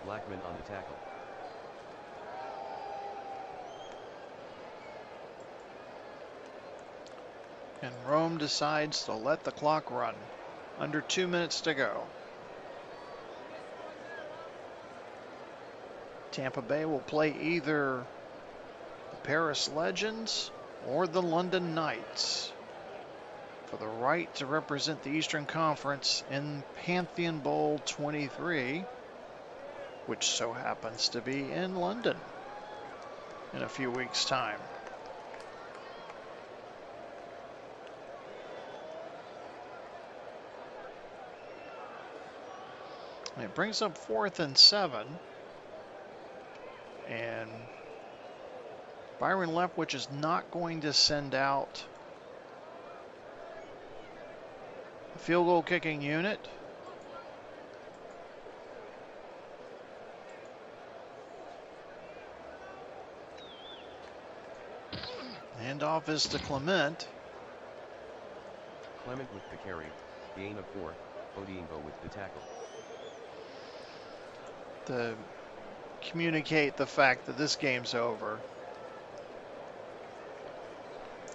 Blackman on the tackle. And Rome decides to let the clock run. Under 2 minutes to go. Tampa Bay will play either the Paris Legends or the London Knights for the right to represent the Eastern Conference in Pantheon Bowl 23, which so happens to be in London in a few weeks' time. It brings up 4th and 7. And Byron Leftwich is not going to send out the field goal kicking unit. Handoff is to Clement. Clement with the carry, gain of 4, Odingo with the tackle. To communicate the fact that this game's over.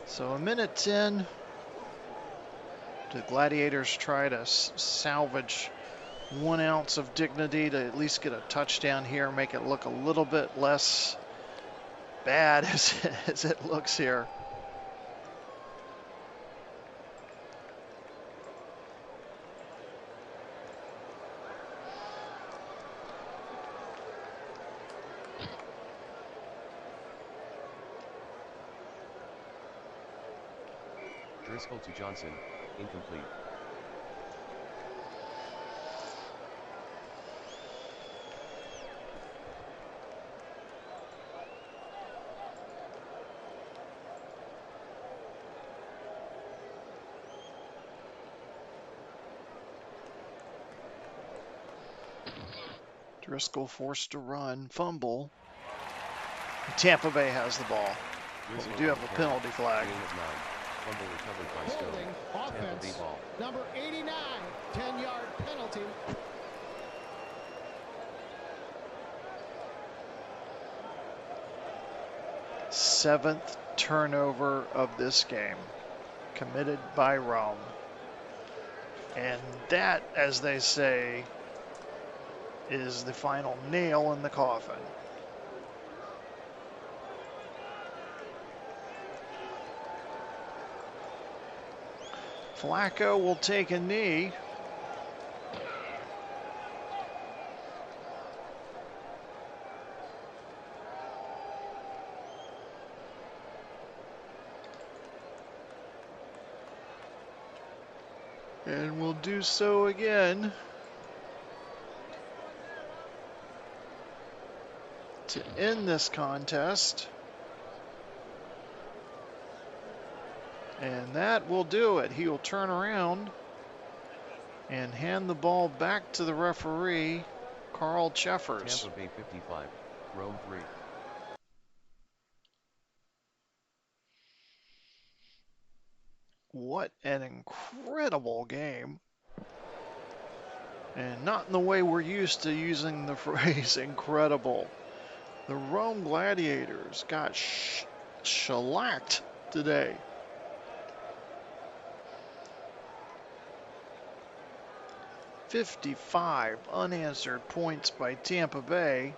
So a minute 10. The Gladiators try to salvage 1 ounce of dignity to at least get a touchdown here, make it look a little bit less bad as it looks here. Driscoll to Johnson, incomplete. Driscoll forced to run, fumble. Tampa Bay has the ball. But we do have a penalty flag. Gain of 9. Fumble recovered by Stone. Holding Tampa Bay offense. ball. Number 89, 10-yard penalty. Seventh turnover of this game, committed by Rome. And that, as they say, is the final nail in the coffin. Flacco will take a knee. And will do so again to end this contest. And that will do it. He will turn around and hand the ball back to the referee, Carl Cheffers. Tampa Bay 55, Rome 3. What an incredible game. And not in the way we're used to using the phrase incredible. The Rome Gladiators got shellacked today. $55 unanswered points by Tampa Bay.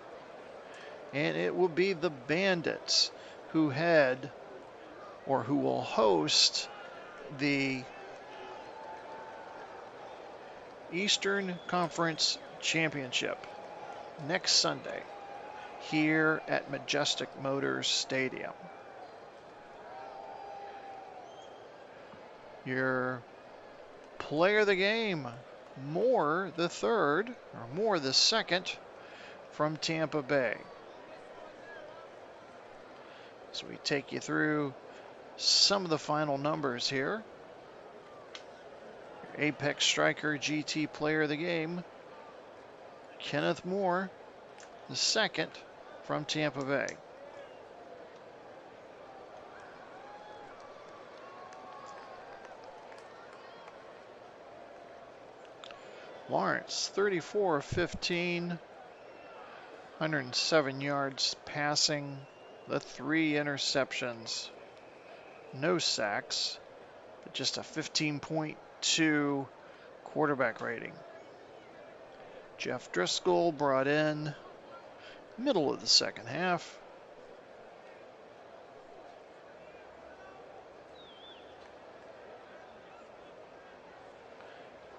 And it will be the Bandits who will host the Eastern Conference Championship next Sunday here at Majestic Motors Stadium. Your player of the game, Moore the third, or Moore the second, from Tampa Bay. So we take you through some of the final numbers here. Your Apex Striker GT player of the game, Kenneth Moore the second, from Tampa Bay. Lawrence, 34 of 15, 107 yards passing, the 3 interceptions, no sacks, but just a 15.2 quarterback rating. Jeff Driscoll brought in middle of the second half.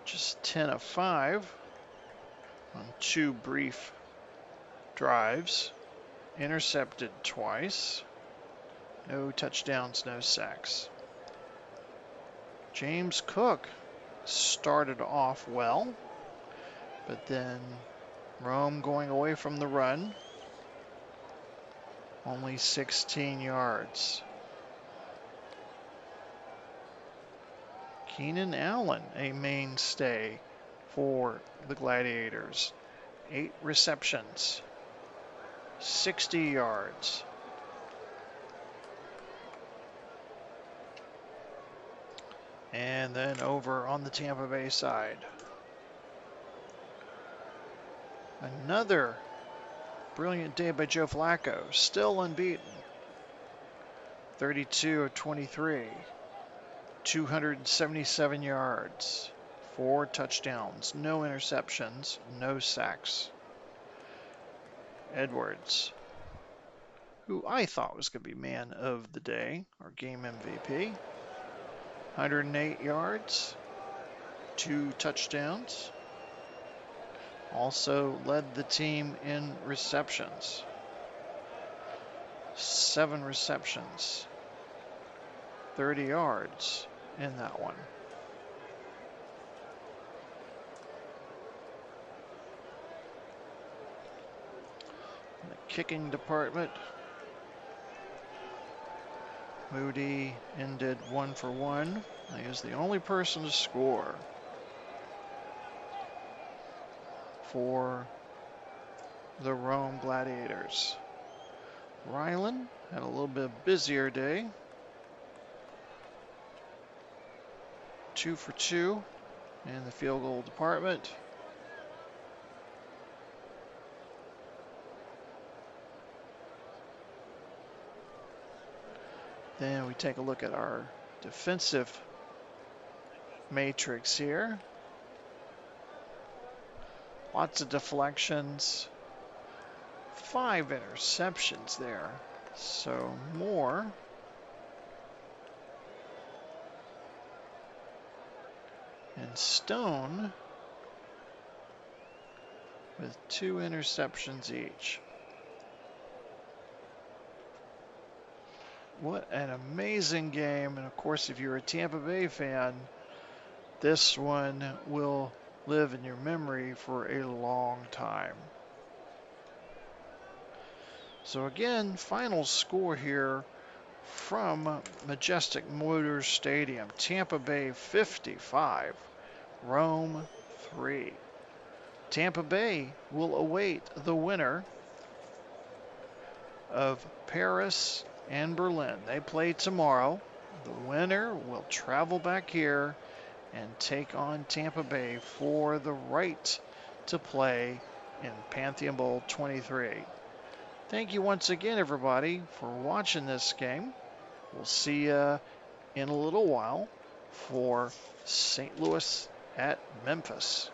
Just 10 of 5 on 2 brief drives. Intercepted twice. No touchdowns, no sacks. James Cook started off well, but then Rome going away from the run. Only 16 yards. Keenan Allen, a mainstay for the Gladiators. 8 receptions, 60 yards. And then over on the Tampa Bay side, another brilliant day by Joe Flacco, still unbeaten. 32 of 23, 277 yards, 4 touchdowns, no interceptions, no sacks. Edwards, who I thought was going to be man of the day, or game MVP, 108 yards, 2 touchdowns. Also led the team in receptions. 7 receptions, 30 yards, in that one. In the kicking department, Moody ended 1 for 1. He is the only person to score for the Rome Gladiators. Rylan had a little bit busier day. 2 for 2 in the field goal department. Then we take a look at our defensive matrix here. Lots of deflections. 5 interceptions there. So more. And Stone with 2 interceptions each. What an amazing game. And of course, if you're a Tampa Bay fan, this one will live in your memory for a long time. So again, final score here from Majestic Motors Stadium. Tampa Bay 55, Rome 3. Tampa Bay will await the winner of Paris and Berlin. They play tomorrow. The winner will travel back here and take on Tampa Bay for the right to play in Pantheon Bowl 23. Thank you once again, everybody, for watching this game. We'll see you in a little while for St. Louis at Memphis.